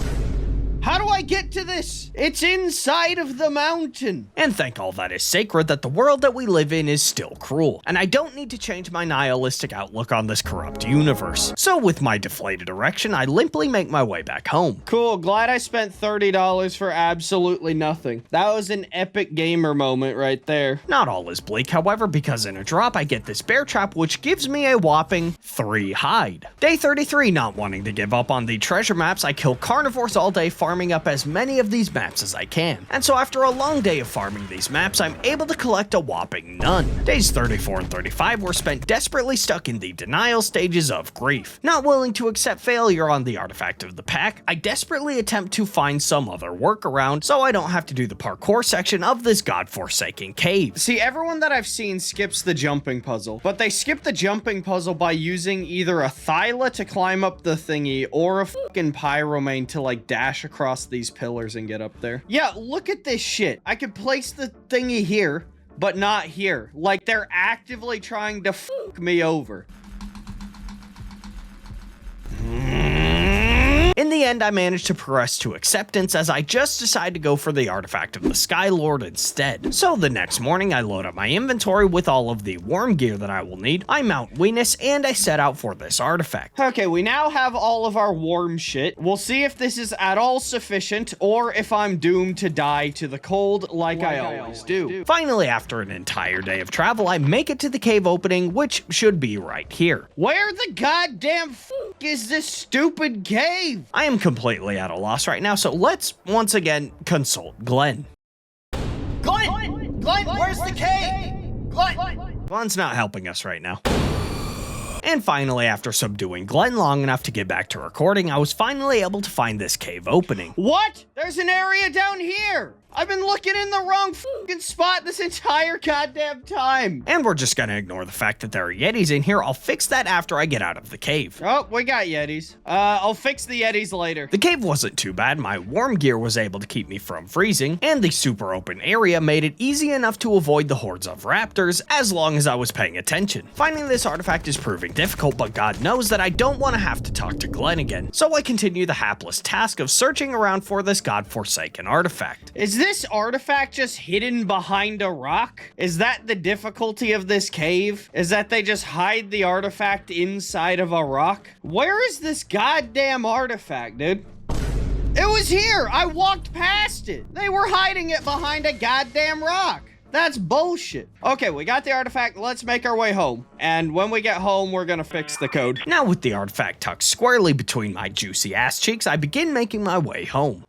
How do I get to this? It's inside of the mountain. And thank all that is sacred that the world that we live in is still cruel, and I don't need to change my nihilistic outlook on this corrupt universe. So with my deflated erection, I limply make my way back home. Cool, glad I spent $30 for absolutely nothing. That was an epic gamer moment right there. Not all is bleak, however, because in a drop I get this bear trap which gives me a whopping 3 hide. Day 33, not wanting to give up on the treasure maps, I kill carnivores all day, farming up as many of these maps as I can. And so after a long day of farming these maps, I'm able to collect a whopping none. Days 34 and 35 were spent desperately stuck in the denial stages of grief. Not willing to accept failure on the artifact of the pack, I desperately attempt to find some other workaround so I don't have to do the parkour section of this godforsaken cave. See, everyone that I've seen skips the jumping puzzle, but they skip the jumping puzzle by using either a Thyla to climb up the thingy or a fucking pyromane to like dash across these pillars and get up there. Yeah, look at this shit. I could place the thingy here, but not here. Like they're actively trying to fuck me over. In the end, I managed to progress to acceptance as I just decide to go for the artifact of the Sky Lord instead. So the next morning, I load up my inventory with all of the worm gear that I will need, I mount Weenus, and I set out for this artifact. Okay, we now have all of our warm shit. We'll see if this is at all sufficient or if I'm doomed to die to the cold like I always do. Finally, after an entire day of travel, I make it to the cave opening, which should be right here. Where the goddamn fuck is this stupid cave? I am completely at a loss right now, so let's once again consult Glenn. Glenn, where's the cave? Glenn's not helping us right now. And finally, after subduing Glenn long enough to get back to recording, I was finally able to find this cave opening. What? There's an area down here. I've been looking in the wrong fucking spot this entire goddamn time. And we're just gonna ignore the fact that there are Yetis in here. I'll fix that after I get out of the cave. Oh, we got Yetis. I'll fix the Yetis later. The cave wasn't too bad. My warm gear was able to keep me from freezing, and the super open area made it easy enough to avoid the hordes of raptors as long as I was paying attention. Finding this artifact is proving difficult, but God knows that I don't want to have to talk to Glenn again. So I continue the hapless task of searching around for this godforsaken artifact. Is this artifact just hidden behind a rock? Is that the difficulty of this cave? Is that they just hide the artifact inside of a rock? Where is this goddamn artifact, dude? It was here! I walked past it! They were hiding it behind a goddamn rock! That's bullshit. Okay, we got the artifact. Let's make our way home. And when we get home, we're gonna fix the code. Now with the artifact tucked squarely between my juicy ass cheeks, I begin making my way home.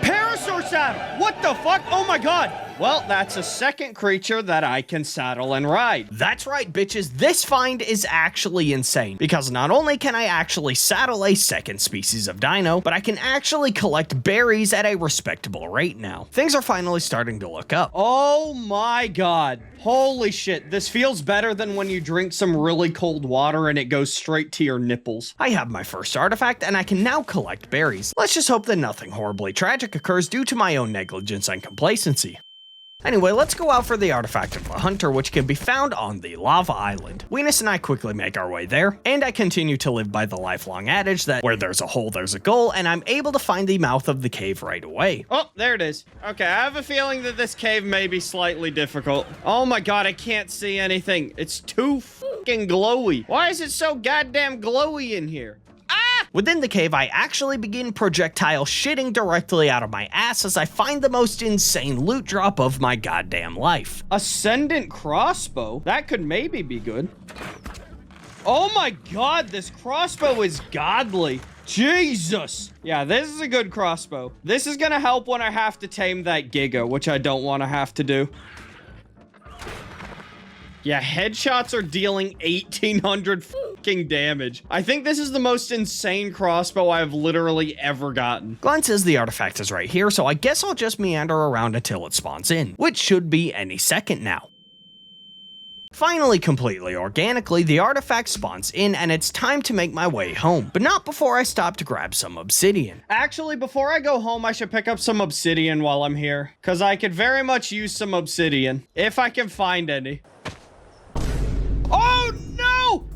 Parasaur saddle! What the fuck? Oh my god! Well, that's a second creature that I can saddle and ride. That's right, bitches. This find is actually insane, because not only can I actually saddle a second species of dino, but I can actually collect berries at a respectable rate now. Things are finally starting to look up. Oh my god. Holy shit, this feels better than when you drink some really cold water and it goes straight to your nipples. I have my first artifact, and I can now collect berries. Let's just hope that nothing horribly tragic occurs due to my own negligence and complacency. Anyway, let's go out for the artifact of the hunter, which can be found on the lava island. Weenus and I quickly make our way there, and I continue to live by the lifelong adage that where there's a hole, there's a goal, and I'm able to find the mouth of the cave right away. Oh, there it is. Okay, I have a feeling that this cave may be slightly difficult. Oh my god, I can't see anything. It's too fucking glowy. Why is it so goddamn glowy in here? Within the cave, I actually begin projectile shitting directly out of my ass as I find the most insane loot drop of my goddamn life. Ascendant crossbow? That could maybe be good. Oh my god, this crossbow is godly. Jesus. Yeah, this is a good crossbow. This is gonna help when I have to tame that Giga, which I don't want to have to do. Yeah, headshots are dealing 1,800 fucking damage. I think this is the most insane crossbow I've literally ever gotten. Glenn says the artifact is right here, so I guess I'll just meander around until it spawns in, which should be any second now. Finally, completely organically, the artifact spawns in and it's time to make my way home, but not before I stop to grab some obsidian. Actually, before I go home, I should pick up some obsidian while I'm here, because I could very much use some obsidian, if I can find any. Oh, no!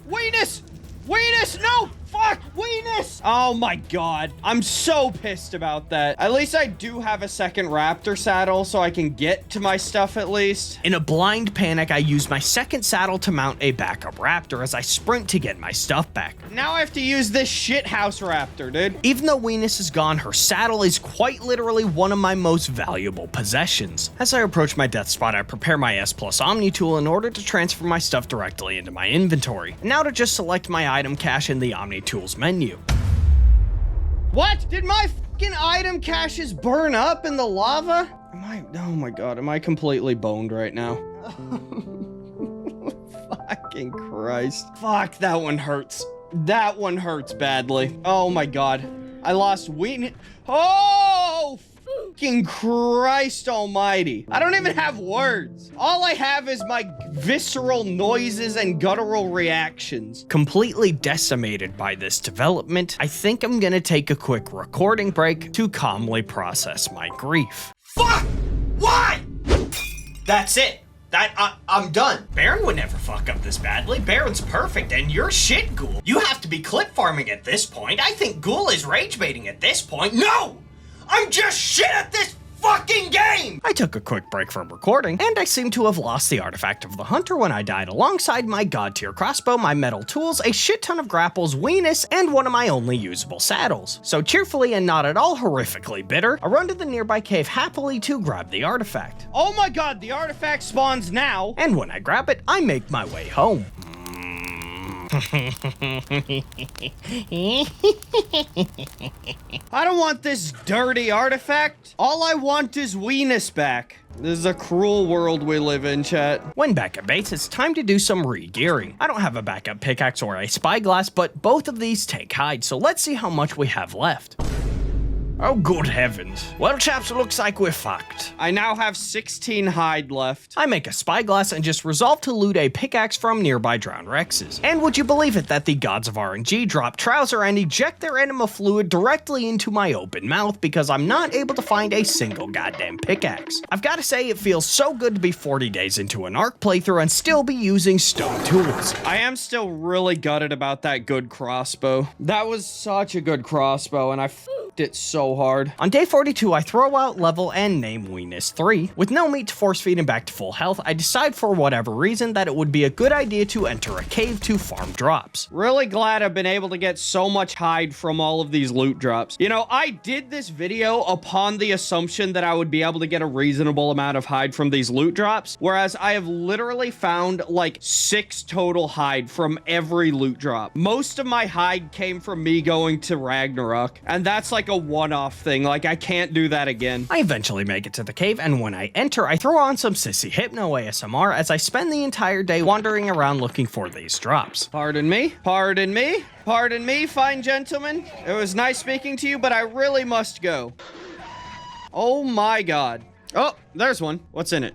Weenus! Weenus, no! Fuck, Weenus! Oh my god. I'm so pissed about that. At least I do have a second raptor saddle, so I can get to my stuff at least. In a blind panic, I use my second saddle to mount a backup raptor as I sprint to get my stuff back. Now I have to use this shithouse raptor, dude. Even though Weenus is gone, her saddle is quite literally one of my most valuable possessions. As I approach my death spot, I prepare my S+ Omni tool in order to transfer my stuff directly into my inventory. And now to just select my item cache in the Omni tools menu. What? Did my fucking item caches burn up in the lava? Oh my god, am I completely boned right now? Fucking Christ. Fuck, that one hurts. That one hurts badly. Oh my god. I lost wheat. Oh, fucking Christ almighty. I don't even have words. All I have is my visceral noises and guttural reactions. Completely decimated by this development, I think I'm gonna take a quick recording break to calmly process my grief. Fuck! Why? That's it. I'm done. Baron would never fuck up this badly. Baron's perfect, and you're shit, Ghoul. You have to be clip farming at this point. I think Ghoul is rage baiting at this point. No! I'm just shit at this fucking game! I took a quick break from recording, and I seem to have lost the artifact of the hunter when I died alongside my god tier crossbow, my metal tools, a shit ton of grapples, Weenus, and one of my only usable saddles. So cheerfully and not at all horrifically bitter, I run to the nearby cave happily to grab the artifact. Oh my god, the artifact spawns now. And when I grab it, I make my way home. I don't want this dirty artifact. All I want is Weenus back. This is a cruel world we live in, chat. When back at base, it's time to do some re-gearing. I don't have a backup pickaxe or a spyglass, but both of these take hide, so let's see how much we have left. Oh, good heavens. Well, chaps, it looks like we're fucked. I now have 16 hide left. I make a spyglass and just resolve to loot a pickaxe from nearby drowned Rexes. And would you believe it that the gods of RNG drop trouser and eject their enema fluid directly into my open mouth because I'm not able to find a single goddamn pickaxe. I've got to say, it feels so good to be 40 days into an ARK playthrough and still be using stone tools. I am still really gutted about that good crossbow. That was such a good crossbow, and I f***ed it so hard. On day 42, I throw out level and name Weenus 3. With no meat to force feed him back to full health, I decide for whatever reason that it would be a good idea to enter a cave to farm drops. Really glad I've been able to get so much hide from all of these loot drops. You know, I did this video upon the assumption that I would be able to get a reasonable amount of hide from these loot drops, whereas I have literally found like 6 total hide from every loot drop. Most of my hide came from me going to Ragnarok, and that's like a one-off thing. Like, I can't do that again. I eventually make it to the cave, and when I enter, I throw on some Sissy Hypno ASMR as I spend the entire day wandering around looking for these drops. Pardon me, pardon me, pardon me, fine gentlemen. It was nice speaking to you, but I really must go. Oh my god. Oh, there's one. What's in it?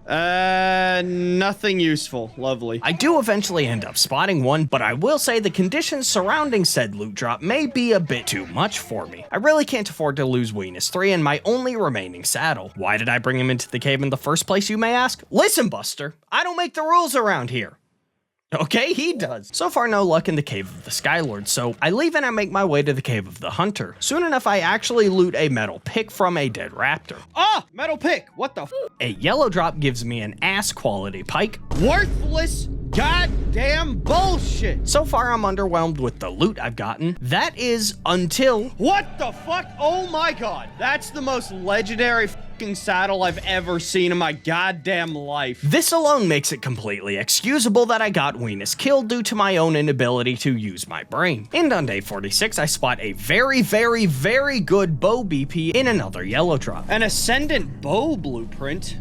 Nothing useful. Lovely. I do eventually end up spotting one, but I will say the conditions surrounding said loot drop may be a bit too much for me. I really can't afford to lose Weenus 3 and my only remaining saddle. Why did I bring him into the cave in the first place, you may ask? Listen, Buster, I don't make the rules around here. Okay, he does. So far, no luck in the Cave of the Skylord, so I leave and I make my way to the Cave of the Hunter. Soon enough, I actually loot a metal pick from a dead raptor. Ah, metal pick. What the f? A yellow drop gives me an ass quality pike. Worthless goddamn bullshit. So far, I'm underwhelmed with the loot I've gotten. That is until... What the fuck? Oh my god. That's the most legendary fucking saddle I've ever seen in my goddamn life. This alone makes it completely excusable that I got Weenus killed due to my own inability to use my brain. And on day 46, I spot a very, very, very good bow BP in another yellow drop. An ascendant bow blueprint?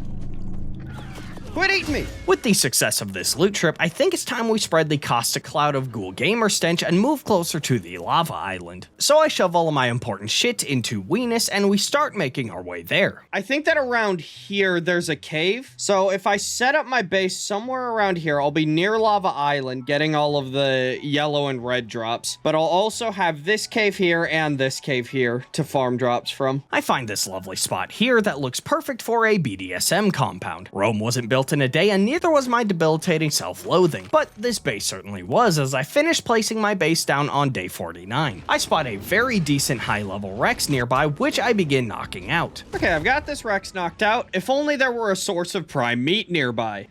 Quit eating me! With the success of this loot trip, I think it's time we spread the caustic cloud of Ghoul gamer stench and move closer to the lava island. So I shove all of my important shit into Weenus and we start making our way there. I think that around here there's a cave. So if I set up my base somewhere around here, I'll be near Lava Island getting all of the yellow and red drops. But I'll also have this cave here and this cave here to farm drops from. I find this lovely spot here that looks perfect for a BDSM compound. Rome wasn't built in a day and neither was my debilitating self-loathing, but this base certainly was as I finished placing my base down on day 49. I spot a very decent high-level Rex nearby, which I begin knocking out. Okay, I've got this Rex knocked out. If only there were a source of prime meat nearby.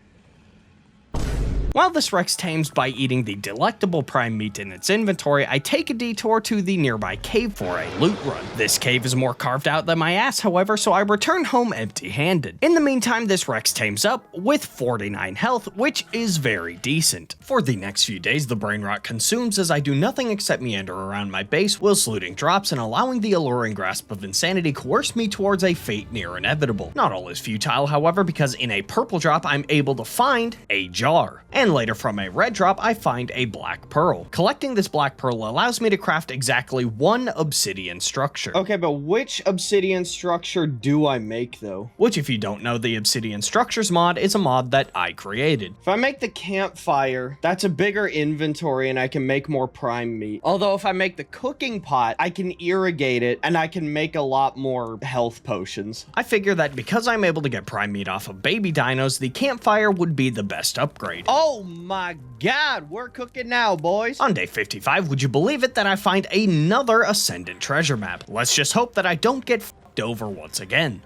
While this Rex tames by eating the delectable prime meat in its inventory, I take a detour to the nearby cave for a loot run. This cave is more carved out than my ass, however, so I return home empty-handed. In the meantime, this Rex tames up with 49 health, which is very decent. For the next few days, the brain rot consumes as I do nothing except meander around my base whilst looting drops and allowing the alluring grasp of insanity coerce me towards a fate near inevitable. Not all is futile, however, because in a purple drop, I'm able to find a jar. And later from a red drop, I find a black pearl. Collecting this black pearl allows me to craft exactly one obsidian structure. Okay, but which obsidian structure do I make though? Which, if you don't know, the obsidian structures mod is a mod that I created. If I make the campfire, that's a bigger inventory and I can make more prime meat. Although if I make the cooking pot, I can irrigate it and I can make a lot more health potions. I figure that because I'm able to get prime meat off of baby dinos, the campfire would be the best upgrade. Oh my god, we're cooking now, boys. On day 55, would you believe it that I find another Ascendant treasure map? Let's just hope that I don't get f***ed over once again.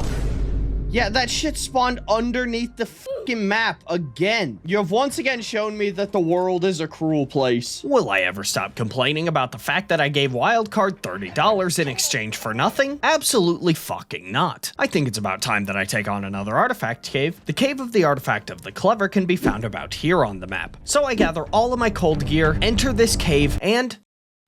Yeah, that shit spawned underneath the fucking map again. You have once again shown me that the world is a cruel place. Will I ever stop complaining about the fact that I gave Wildcard $30 in exchange for nothing? Absolutely fucking not. I think it's about time that I take on another artifact cave. The Cave of the Artifact of the Clever can be found about here on the map. So I gather all of my cold gear, enter this cave, and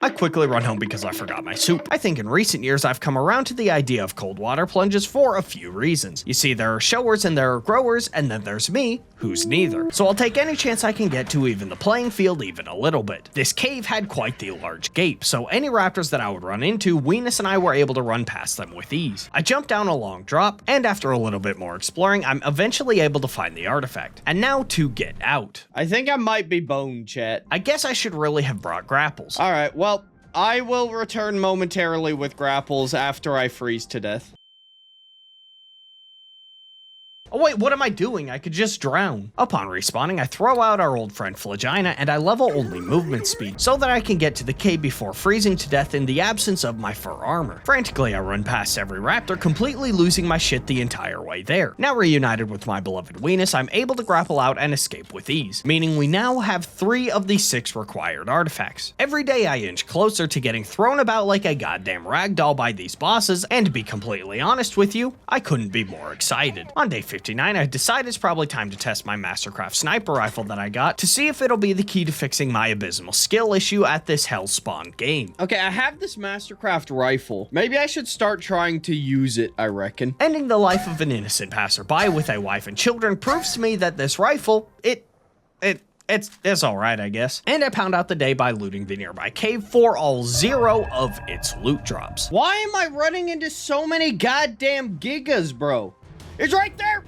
I quickly run home because I forgot my soup. I think in recent years I've come around to the idea of cold water plunges for a few reasons. You see, there are showers and there are growers, and then there's me, who's neither. So I'll take any chance I can get to even the playing field even a little bit. This cave had quite the large gape, so any raptors that I would run into, Weenus and I were able to run past them with ease. I jumped down a long drop, and after a little bit more exploring, I'm eventually able to find the artifact. And now to get out. I think I might be bone, chat. I guess I should really have brought grapples. Alright, well, I will return momentarily with grapples after I freeze to death. Oh wait, what am I doing? I could just drown. Upon respawning, I throw out our old friend Flagina and I level only movement speed so that I can get to the cave before freezing to death in the absence of my fur armor. Frantically, I run past every raptor, completely losing my shit the entire way there. Now reunited with my beloved Weenus, I'm able to grapple out and escape with ease, meaning we now have 3 of the 6 required artifacts. Every day I inch closer to getting thrown about like a goddamn ragdoll by these bosses, and to be completely honest with you, I couldn't be more excited. On day 59, I decide it's probably time to test my Mastercraft sniper rifle that I got to see if it'll be the key to fixing my abysmal skill issue at this hellspawn game. Okay, I have this Mastercraft rifle. Maybe I should start trying to use it, I reckon. Ending the life of an innocent passerby with a wife and children proves to me that this rifle, it's alright, I guess. And I pound out the day by looting the nearby cave for all 0 of its loot drops. Why am I running into so many goddamn gigas, bro? He's right there!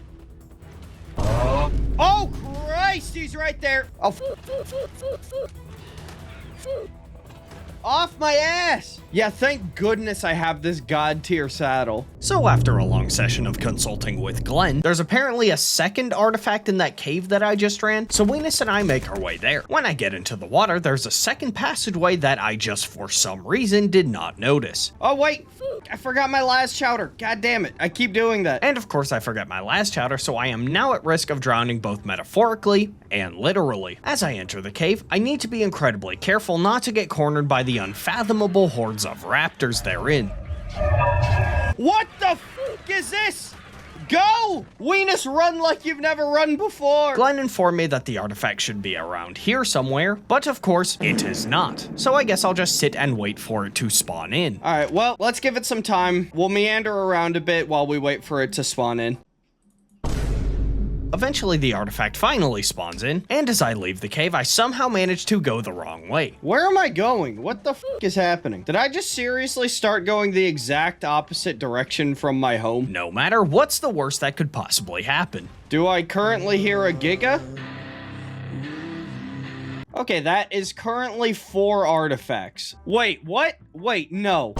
Oh, Christ, he's right there! Oh, off my ass! Yeah, thank goodness I have this god tier saddle. So after a long session of consulting with Glenn, there's apparently a second artifact in that cave that I just ran, so Venus and I make our way there. When I get into the water, there's a second passageway that I just for some reason did not notice. Oh wait, I forgot my last chowder. God damn it, I keep doing that. And of course I forgot my last chowder, so I am now at risk of drowning both metaphorically and literally. As I enter the cave, I need to be incredibly careful not to get cornered by the unfathomable hordes of raptors therein. What the f is this? Go! Venus, run like you've never run before! Glenn informed me that the artifact should be around here somewhere, but of course, it is not. So I guess I'll just sit and wait for it to spawn in. Alright, well, let's give it some time. We'll meander around a bit while we wait for it to spawn in. Eventually, the artifact finally spawns in, and as I leave the cave, I somehow manage to go the wrong way. Where am I going? What the f is happening? Did I just seriously start going the exact opposite direction from my home? No matter what's the worst that could possibly happen. Do I currently hear a Giga? Okay, that is currently 4 artifacts. Wait, what? Wait, no.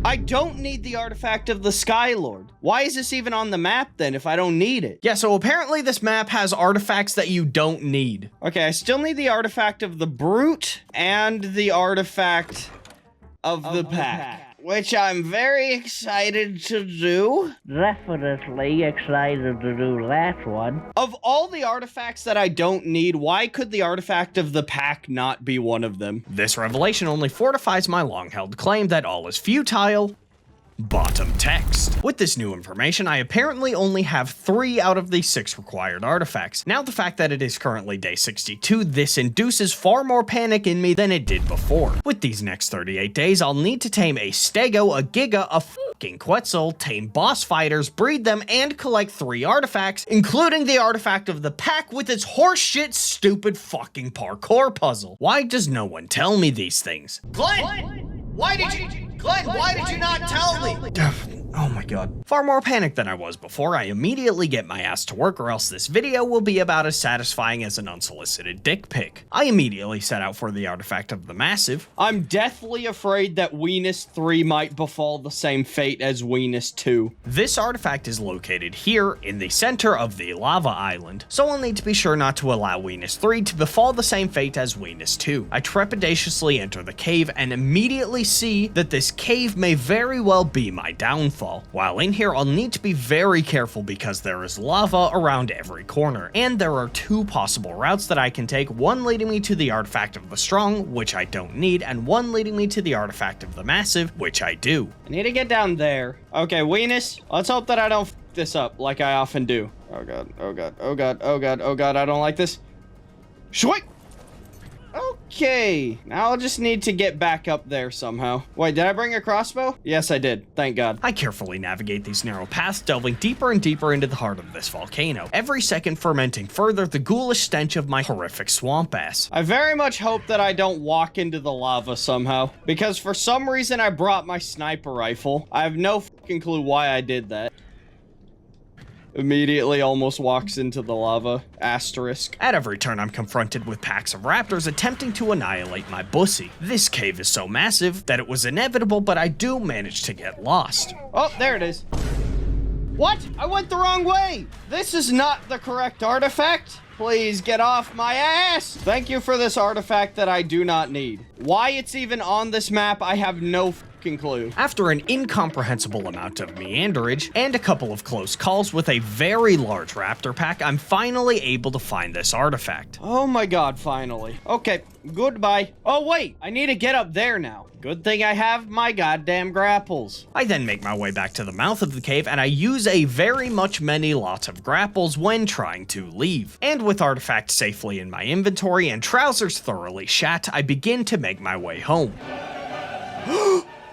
I don't need the artifact of the Skylord. Why is this even on the map then if I don't need it? Yeah, so apparently this map has artifacts that you don't need. Okay, I still need the artifact of the Brute and the artifact of the Pack. Which I'm very excited to do. Definitely excited to do that one. Of all the artifacts that I don't need, why could the artifact of the Pack not be one of them? This revelation only fortifies my long-held claim that all is futile. Bottom text. With this new information, I apparently only have 3 out of the 6 required artifacts. Now the fact that it is currently day 62, this induces far more panic in me than it did before. With these next 38 days, I'll need to tame a Stego, a Giga, a fucking Quetzal, tame boss fighters, breed them, and collect 3 artifacts, including the artifact of the Pack with its horseshit stupid fucking parkour puzzle. Why does no one tell me these things? Glenn, why did you not tell me? Oh my god. Far more panicked than I was before, I immediately get my ass to work or else this video will be about as satisfying as an unsolicited dick pic. I immediately set out for the artifact of the Massive. I'm deathly afraid that Venus 3 might befall the same fate as Venus 2. This artifact is located here in the center of the lava island, so I'll need to be sure not to allow Venus 3 to befall the same fate as Venus 2. I trepidatiously enter the cave and immediately see that this cave may very well be my downfall. While in here, I'll need to be very careful because there is lava around every corner, and there are 2 possible routes that I can take, one leading me to the artifact of the Strong, which I don't need, and one leading me to the artifact of the Massive, which I do. I need to get down there. Okay, Venus, let's hope that I don't f this up like I often do. Oh god, oh god, oh god, oh god, oh god, I don't like this. Shwait! Okay, now I'll just need to get back up there somehow. Wait, did I bring a crossbow? Yes, I did. Thank God. I carefully navigate these narrow paths, delving deeper and deeper into the heart of this volcano, every second fermenting further the ghoulish stench of my horrific swamp ass. I very much hope that I don't walk into the lava somehow, because for some reason I brought my sniper rifle. I have no fucking clue why I did that. Immediately almost walks into the lava. Asterisk. At every turn, I'm confronted with packs of raptors attempting to annihilate my bussy. This cave is so massive that it was inevitable, but I do manage to get lost. Oh, there it is. What? I went the wrong way. This is not the correct artifact. Please get off my ass! Thank you for this artifact that I do not need. Why it's even on this map, I have no fucking clue. After an incomprehensible amount of meanderage and a couple of close calls with a very large raptor pack, I'm finally able to find this artifact. Oh my god, finally. Okay, goodbye. Oh wait, I need to get up there now. Good thing I have my goddamn grapples. I then make my way back to the mouth of the cave and I use a very much many lots of grapples when trying to leave. And with artifacts safely in my inventory and trousers thoroughly shat, I begin to make my way home.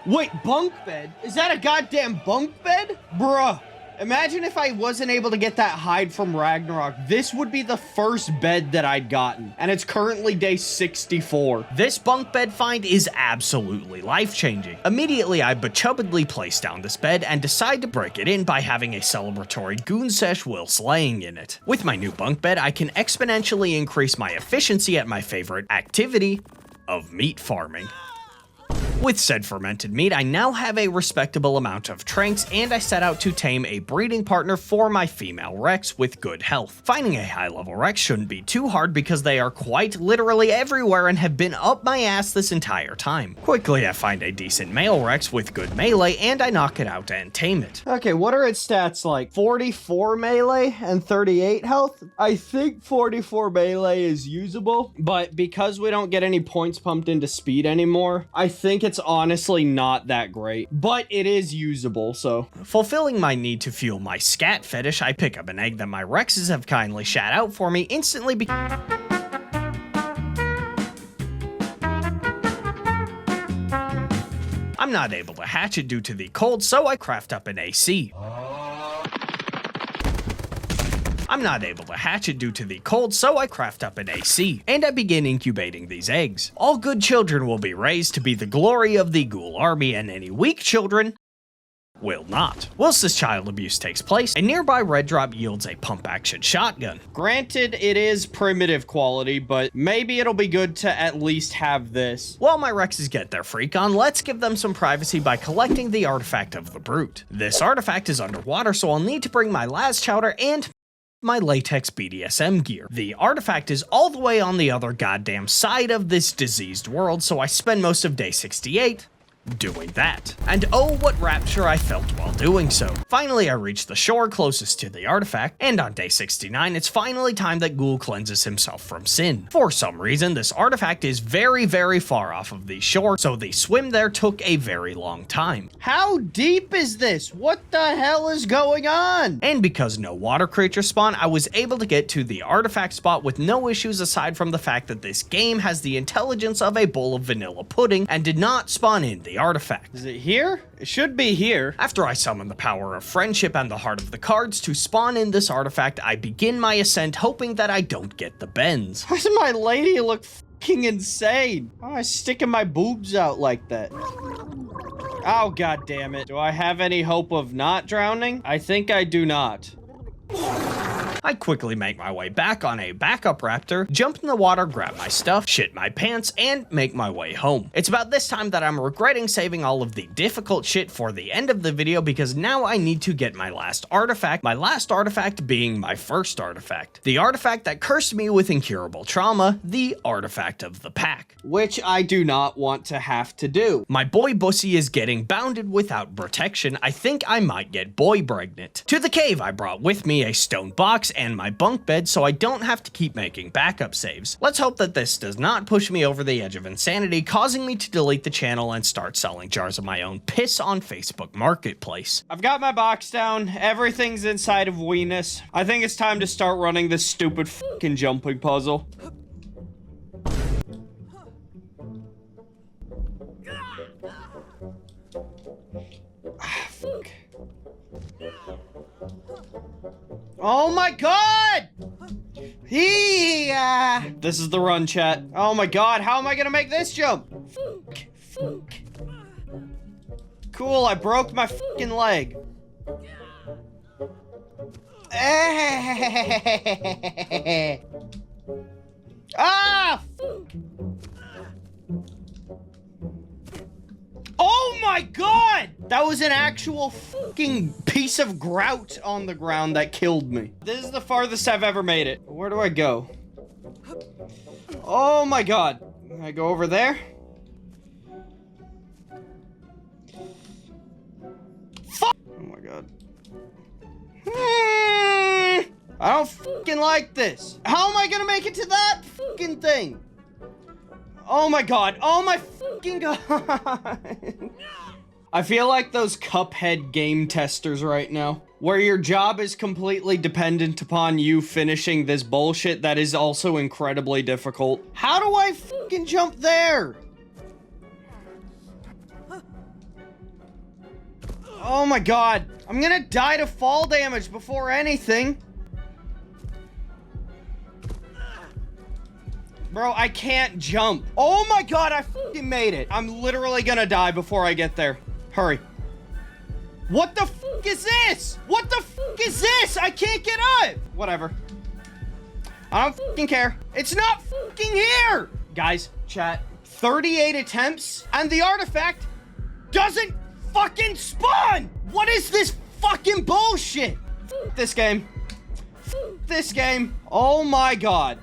Wait, bunk bed? Is that a goddamn bunk bed? Bruh. Imagine if I wasn't able to get that hide from Ragnarok. This would be the first bed that I'd gotten, and it's currently day 64. This bunk bed find is absolutely life-changing. Immediately, I bechubbedly place down this bed and decide to break it in by having a celebratory goon sesh whilst laying in it. With my new bunk bed, I can exponentially increase my efficiency at my favorite activity of meat farming. With said fermented meat, I now have a respectable amount of tranks, and I set out to tame a breeding partner for my female Rex with good health. Finding a high-level Rex shouldn't be too hard because they are quite literally everywhere and have been up my ass this entire time. Quickly, I find a decent male Rex with good melee, and I knock it out and tame it. Okay, what are its stats like? 44 melee and 38 health? I think 44 melee is usable, but because we don't get any points pumped into speed anymore, I think it's honestly not that great, but it is usable, so. Fulfilling my need to fuel my scat fetish, I pick up an egg that my Rexes have kindly shat out for me instantly I'm not able to hatch it due to the cold, so I craft up an AC. I'm not able to hatch it due to the cold, so I craft up an AC, and I begin incubating these eggs. All good children will be raised to be the glory of the Ghoul army, and any weak children will not. Whilst this child abuse takes place, a nearby red drop yields a pump-action shotgun. Granted, it is primitive quality, but maybe it'll be good to at least have this. While my Rexes get their freak on, let's give them some privacy by collecting the artifact of the brute. This artifact is underwater, so I'll need to bring my las chowder and my latex BDSM gear. The artifact is all the way on the other goddamn side of this diseased world, so I spend most of day 68 doing that. And oh, what rapture I felt while doing so. Finally, I reach the shore closest to the artifact, and on day 69, it's finally time that Ghoul cleanses himself from sin. For some reason, this artifact is very, very far off of the shore, so the swim there took a very long time. How deep is this? What the hell is going on? And because no water creatures spawn, I was able to get to the artifact spot with no issues aside from the fact that this game has the intelligence of a bowl of vanilla pudding and did not spawn in the artifact. Is it here? It should be here. After I summon the power of friendship and the heart of the cards to spawn in this artifact, I begin my ascent hoping that I don't get the bends. Why does my lady look fucking insane? Why am I sticking my boobs out like that? Oh, god damn it. Do I have any hope of not drowning? I think I do not. I quickly make my way back on a backup raptor, jump in the water, grab my stuff, shit my pants, and make my way home. It's about this time that I'm regretting saving all of the difficult shit for the end of the video because now I need to get my last artifact being my first artifact. The artifact that cursed me with incurable trauma, the artifact of the pack. Which I do not want to have to do. My boy Bussy is getting bounded without protection. I think I might get boy pregnant. To the cave, I brought with me a stone box and my bunk bed so I don't have to keep making backup saves. Let's hope that this does not push me over the edge of insanity, causing me to delete the channel and start selling jars of my own piss on Facebook Marketplace. I've got my box down. Everything's inside of Weenus. I think it's time to start running this stupid fucking jumping puzzle. Fuck. Oh my god! This is the run, chat. Oh my god, how am I gonna make this jump? Cool, I broke my fucking leg. Ah! Oh my god! That was an actual fucking piece of grout on the ground that killed me. This is the farthest I've ever made it. Where do I go? Oh my god. I go over there? Fuck! Oh my god. I don't fucking like this. How am I gonna make it to that fucking thing? Oh my god. Oh my fucking god. I feel like those Cuphead game testers right now, where your job is completely dependent upon you finishing this bullshit that is also incredibly difficult. How do I fucking jump there? Oh my god. I'm gonna die to fall damage before anything. Bro, I can't jump. Oh my god, I fucking made it. I'm literally gonna die before I get there. Hurry. What the fuck is this? What the fuck is this? I can't get up. Whatever. I don't fucking care. It's not fucking here. Guys, chat. 38 attempts and the artifact doesn't fucking spawn. What is this fucking bullshit? F this game. F this game. Oh my god.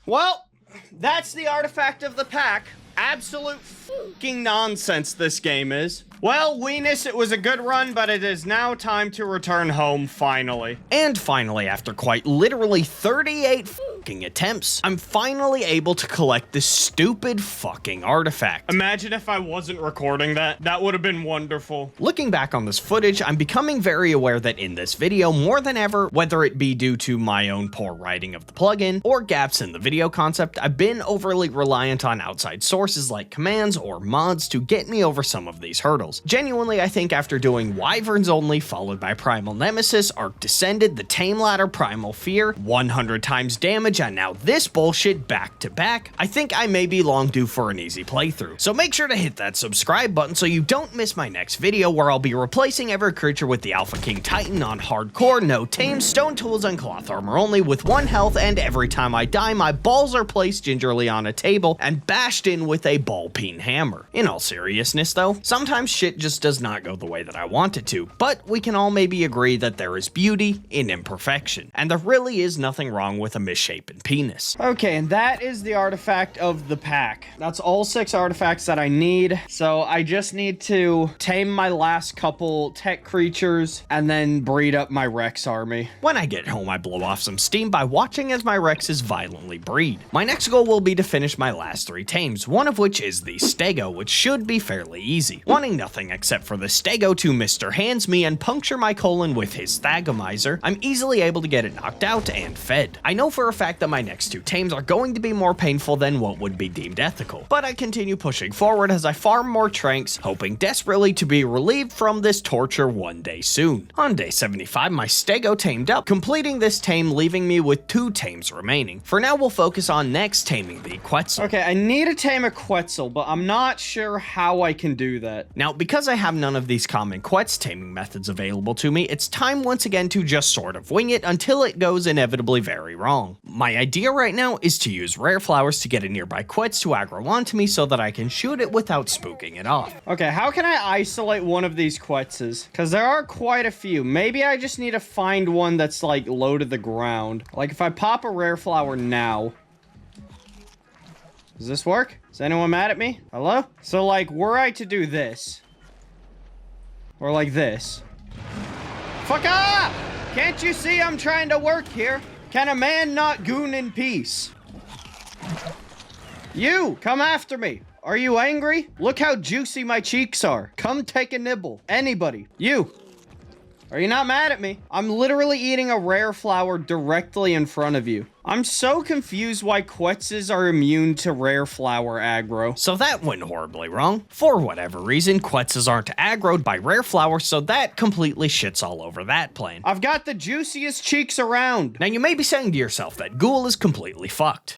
Well, that's the artifact of the pack. Absolute fucking nonsense this game is. Well, Weenus, it was a good run, but it is now time to return home, finally. And finally, after quite literally 38 fucking attempts, I'm finally able to collect this stupid fucking artifact. Imagine if I wasn't recording that. That would have been wonderful. Looking back on this footage, I'm becoming very aware that in this video, more than ever, whether it be due to my own poor writing of the plugin, or gaps in the video concept, I've been overly reliant on outside sources like commands or mods to get me over some of these hurdles. Genuinely, I think after doing Wyverns Only, followed by Primal Nemesis, Arc Descended, the Tame Ladder, Primal Fear, 100 times damage, and now this bullshit back to back, I think I may be long due for an easy playthrough. So make sure to hit that subscribe button so you don't miss my next video where I'll be replacing every creature with the Alpha King Titan on hardcore, no tames, stone tools, and cloth armor only with 1 health, and every time I die, my balls are placed gingerly on a table and bashed in with a ball-peen hammer. In all seriousness though, sometimes shit just does not go the way that I want it to, but we can all maybe agree that there is beauty in imperfection, and there really is nothing wrong with a misshapen penis. Okay, and that is the artifact of the pack. That's all 6 artifacts that I need, so I just need to tame my last couple tech creatures and then breed up my Rex army. When I get home, I blow off some steam by watching as my Rexes violently breed. My next goal will be to finish my last 3 tames, one of which is the Stego, which should be fairly easy. Wanting nothing except for the Stego to Mr. Hands me and puncture my colon with his Thagomizer, I'm easily able to get it knocked out and fed. I know for a fact that my next 2 tames are going to be more painful than what would be deemed ethical, but I continue pushing forward as I farm more tranks, hoping desperately to be relieved from this torture one day soon. On day 75, my Stego tamed up, completing this tame leaving me with 2 tames remaining. For now, we'll focus on next taming the Quetzal. Okay, I need to tame a Quetzal, but I'm not sure how I can do that. Now, because I have none of these common Quetz taming methods available to me, it's time once again to just sort of wing it until it goes inevitably very wrong. My idea right now is to use rare flowers to get a nearby Quetz to aggro onto me so that I can shoot it without spooking it off. Okay, how can I isolate one of these Quetzes? Because there are quite a few. Maybe I just need to find one that's like low to the ground. Like if I pop a rare flower now. Does this work? Is anyone mad at me? Hello? So like, were I to do this? Or like this? Fuck off! Can't you see I'm trying to work here? Can a man not goon in peace? You, come after me. Are you angry? Look how juicy my cheeks are. Come take a nibble. Anybody. You. Are you not mad at me? I'm literally eating a rare flower directly in front of you. I'm so confused why Quetzes are immune to rare flower aggro. So that went horribly wrong. For whatever reason, Quetzes aren't aggroed by rare flowers, so that completely shits all over that plan. I've got the juiciest cheeks around. Now you may be saying to yourself that Ghoul is completely fucked.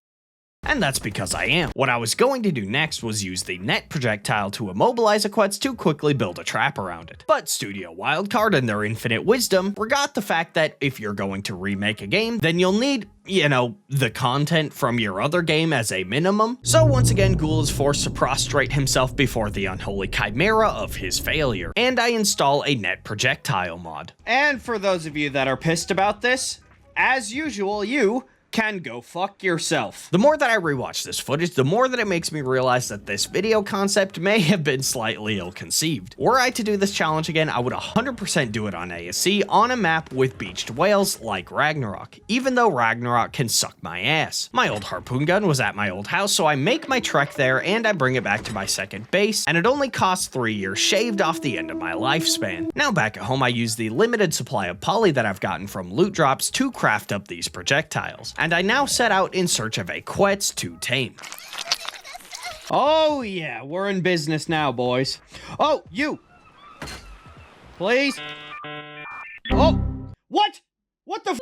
And that's because I am. What I was going to do next was use the net projectile to immobilize a Quetz to quickly build a trap around it. But Studio Wildcard and their infinite wisdom forgot the fact that if you're going to remake a game, then you'll need, you know, the content from your other game as a minimum. So once again, Ghoul is forced to prostrate himself before the unholy chimera of his failure, and I install a net projectile mod. And for those of you that are pissed about this, as usual, you can go fuck yourself. The more that I rewatch this footage, the more that it makes me realize that this video concept may have been slightly ill-conceived. Were I to do this challenge again, I would 100% do it on ASC on a map with beached whales like Ragnarok, even though Ragnarok can suck my ass. My old harpoon gun was at my old house, so I make my trek there and I bring it back to my second base, and it only costs 3 years shaved off the end of my lifespan. Now back at home, I use the limited supply of poly that I've gotten from loot drops to craft up these projectiles, and I now set out in search of a Quetz to tame. Oh yeah, we're in business now, boys. Oh, you! Please. Oh, what? What the f?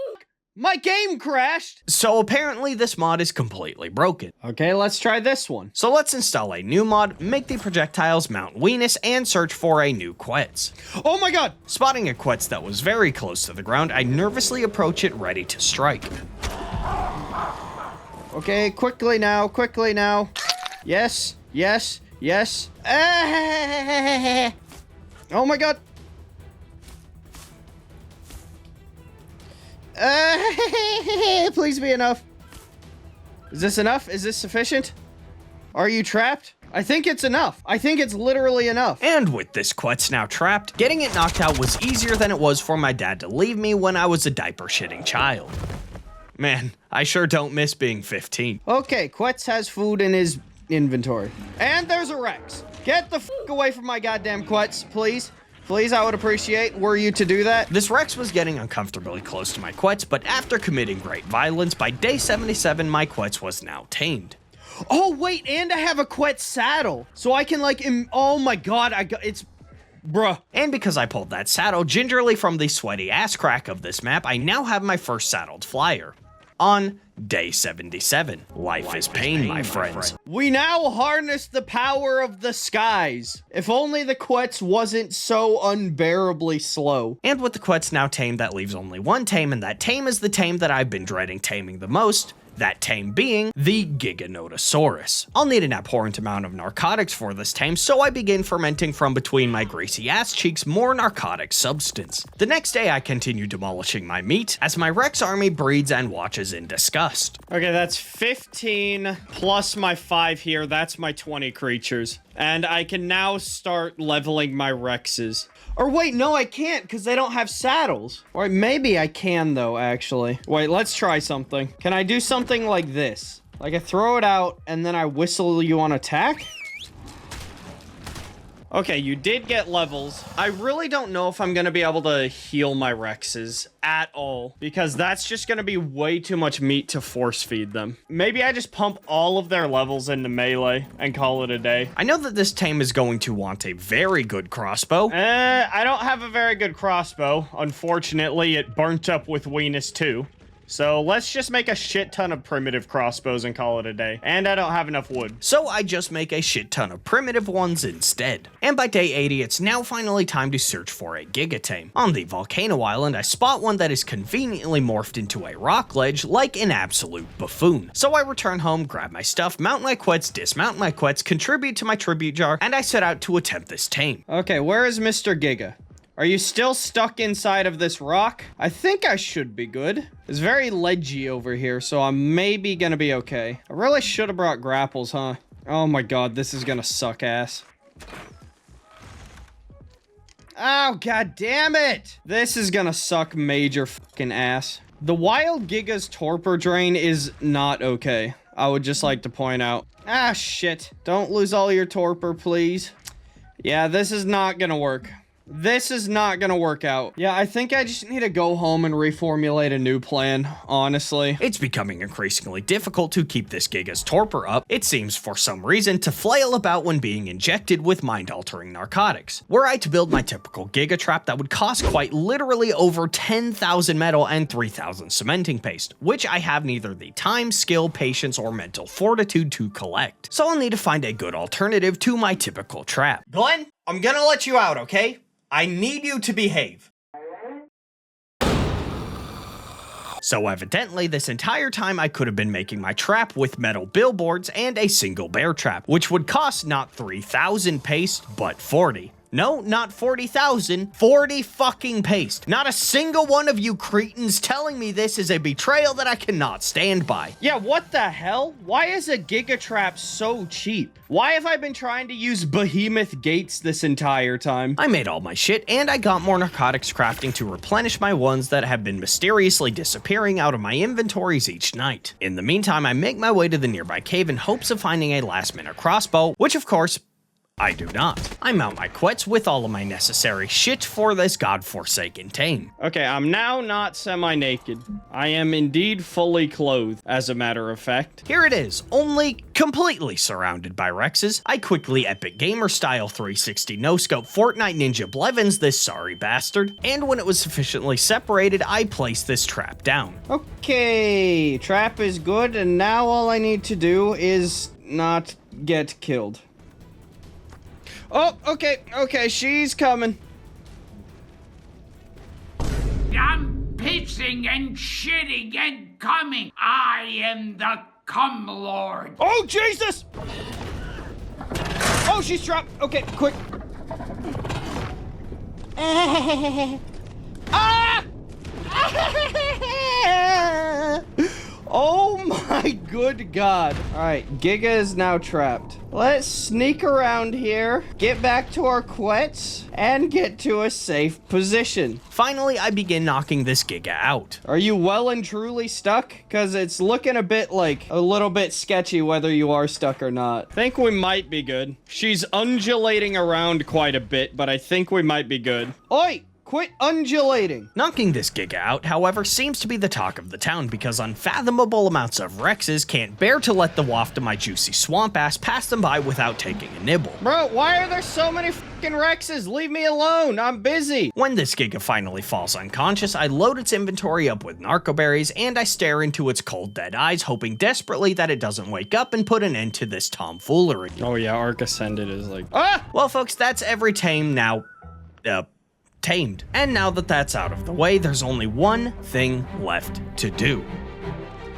My game crashed. So apparently this mod is completely broken. Okay, let's try this one. So let's install a new mod, make the projectiles mount weenus, and search for a new Quetz. Oh my god. Spotting a Quetz that was very close to the ground, I nervously approach it ready to strike. Okay, quickly now, quickly now. Yes, yes, yes. Oh my god. Please be enough. Is this enough? Is this sufficient? Are you trapped? I think it's enough. I think it's literally enough. And with this Quetz now trapped, getting it knocked out was easier than it was for my dad to leave me when I was a diaper-shitting child. Man, I sure don't miss being 15. Okay, Quetz has food in his inventory. And there's a Rex. Get the f away from my goddamn Quetz, please. Please, I would appreciate were you to do that. This Rex was getting uncomfortably close to my Quetz, but after committing great violence, by day 77, my Quetz was now tamed. Oh, wait, and I have a Quetz saddle. So I can, like, oh my god, it's... Bruh. And because I pulled that saddle gingerly from the sweaty ass crack of this map, I now have my first saddled flyer. On day 77. Life is pain, my friends. We now harness the power of the skies. If only the Quetz wasn't so unbearably slow. And with the Quetz now tamed, that leaves only one tame, and that tame is the tame that I've been dreading taming the most. That tame being the Giganotosaurus. I'll need an abhorrent amount of narcotics for this tame, so I begin fermenting from between my greasy ass cheeks more narcotic substance. The next day I continue demolishing my meat as my Rex army breeds and watches in disgust. Okay, that's 15 plus my 5 here. That's my 20 creatures. And I can now start leveling my Rexes. Or wait, no, I can't because they don't have saddles. Or maybe I can though, actually. Wait, let's try something. Can I do something like this? Like I throw it out and then I whistle you on attack? Okay, you did get levels. I really don't know if I'm gonna be able to heal my Rexes at all, because that's just gonna be way too much meat to force feed them. Maybe I just pump all of their levels into melee and call it a day. I know that this tame is going to want a very good crossbow. I don't have a very good crossbow. Unfortunately, it burnt up with weenus too. So let's just make a shit ton of primitive crossbows and call it a day. And I don't have enough wood. So I just make a shit ton of primitive ones instead. And by day 80, it's now finally time to search for a Gigatame. On the Volcano Island, I spot one that is conveniently morphed into a rock ledge like an absolute buffoon. So I return home, grab my stuff, mount my Quetz, dismount my Quetz, contribute to my tribute jar, and I set out to attempt this tame. Okay, where is Mr. Giga? Are you still stuck inside of this rock? I think I should be good. It's very ledgy over here, so I'm maybe gonna be okay. I really should have brought grapples, huh? Oh my god, this is gonna suck ass. Oh, god damn it! This is gonna suck major fucking ass. The wild Giga's torpor drain is not okay. I would just like to point out. Ah, shit. Don't lose all your torpor, please. Yeah, this is not gonna work. This is not gonna work out. Yeah, I think I just need to go home and reformulate a new plan, honestly. It's becoming increasingly difficult to keep this Giga's torpor up. It seems, for some reason, to flail about when being injected with mind-altering narcotics. Were I to build my typical Giga trap, that would cost quite literally over 10,000 metal and 3,000 cementing paste, which I have neither the time, skill, patience, or mental fortitude to collect. So I'll need to find a good alternative to my typical trap. Glenn, I'm gonna let you out, okay? I need you to behave. So evidently, this entire time I could have been making my trap with metal billboards and a single bear trap, which would cost not 3,000 paste, but 40. No, not 40,000, 40 fucking paste. Not a single one of you cretins telling me this is a betrayal that I cannot stand by. Yeah, what the hell? Why is a Giga trap so cheap? Why have I been trying to use behemoth gates this entire time? I made all my shit, and I got more narcotics crafting to replenish my ones that have been mysteriously disappearing out of my inventories each night. In the meantime, I make my way to the nearby cave in hopes of finding a last-minute crossbow, which of course, I do not. I mount my quets with all of my necessary shit for this godforsaken tame. Okay, I'm now not semi-naked. I am indeed fully clothed, as a matter of fact. Here it is, only completely surrounded by Rexes. I quickly Epic Gamer style 360 no-scope Fortnite Ninja Blevins this sorry bastard, and when it was sufficiently separated, I placed this trap down. Okay, trap is good, and now all I need to do is not get killed. Oh, okay, she's coming. I'm pissing and shitting and coming. I am the cum lord. Oh, Jesus! Oh, she's trapped. Okay, quick. Ah! Oh my good God. All right, Giga is now trapped. Let's sneak around here, get back to our quets, and get to a safe position. Finally, I begin knocking this Giga out. Are you well and truly stuck? Because it's looking a little bit sketchy whether you are stuck or not. Think we might be good. She's undulating around quite a bit, but I think we might be good. Oi! Quit undulating. Knocking this Giga out, however, seems to be the talk of the town because unfathomable amounts of Rexes can't bear to let the waft of my juicy swamp ass pass them by without taking a nibble. Bro, why are there so many fucking Rexes? Leave me alone, I'm busy. When this Giga finally falls unconscious, I load its inventory up with narcoberries and I stare into its cold dead eyes, hoping desperately that it doesn't wake up and put an end to this tomfoolery. Oh yeah, ARK Ascended is like, ah! Well folks, that's every tame now, tamed. And now that that's out of the way, there's only one thing left to do.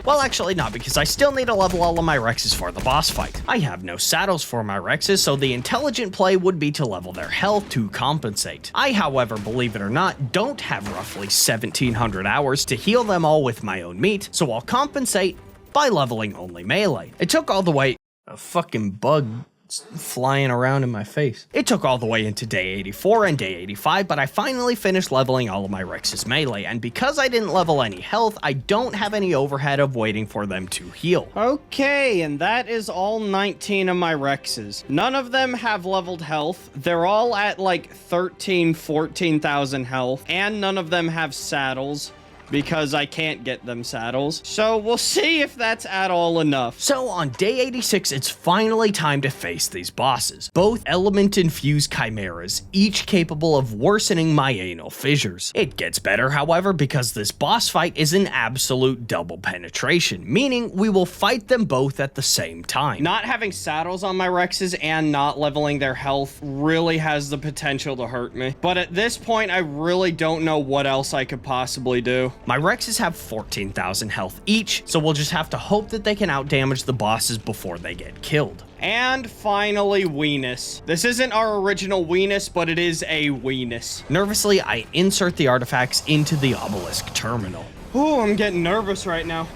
Well, actually not, because I still need to level all of my Rexes for the boss fight. I have no saddles for my Rexes, so the intelligent play would be to level their health to compensate. I, however, believe it or not, don't have roughly 1700 hours to heal them all with my own meat, so I'll compensate by leveling only melee. It took all the way... A fucking bug flying around in my face. It took all the way into day 84 and day 85, but I finally finished leveling all of my Rexes melee, and because I didn't level any health, I don't have any overhead of waiting for them to heal. Okay, and that is all 19 of my Rexes. None of them have leveled health. They're all at like 14,000 health, and none of them have saddles, because I can't get them saddles. So we'll see if that's at all enough. So on day 86, it's finally time to face these bosses. Both element-infused chimeras, each capable of worsening my anal fissures. It gets better, however, because this boss fight is an absolute double penetration, meaning we will fight them both at the same time. Not having saddles on my Rexes and not leveling their health really has the potential to hurt me. But at this point, I really don't know what else I could possibly do. My Rexes have 14,000 health each, so we'll just have to hope that they can outdamage the bosses before they get killed. And finally, Weenus. This isn't our original Weenus, but it is a Weenus. Nervously, I insert the artifacts into the obelisk terminal. Ooh, I'm getting nervous right now.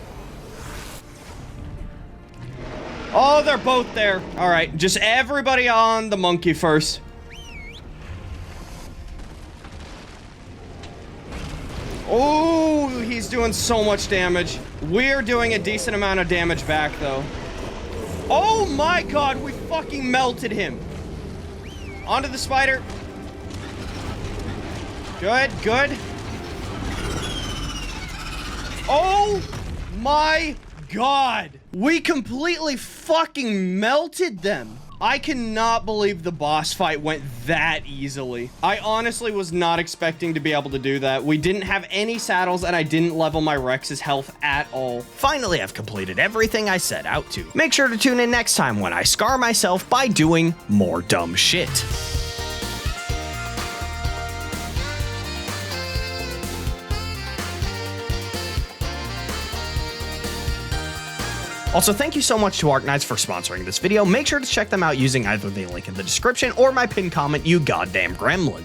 Oh, they're both there. All right, just everybody on the monkey first. Oh, he's doing so much damage. We're doing a decent amount of damage back, though. Oh my God, we fucking melted him. Onto the spider. Good, good. Oh my God. We completely fucking melted them. I cannot believe the boss fight went that easily. I honestly was not expecting to be able to do that. We didn't have any saddles and I didn't level my Rex's health at all. Finally, I've completed everything I set out to. Make sure to tune in next time when I scar myself by doing more dumb shit. Also, thank you so much to ARK for sponsoring this video. Make sure to check them out using either the link in the description or my pinned comment, you goddamn gremlins.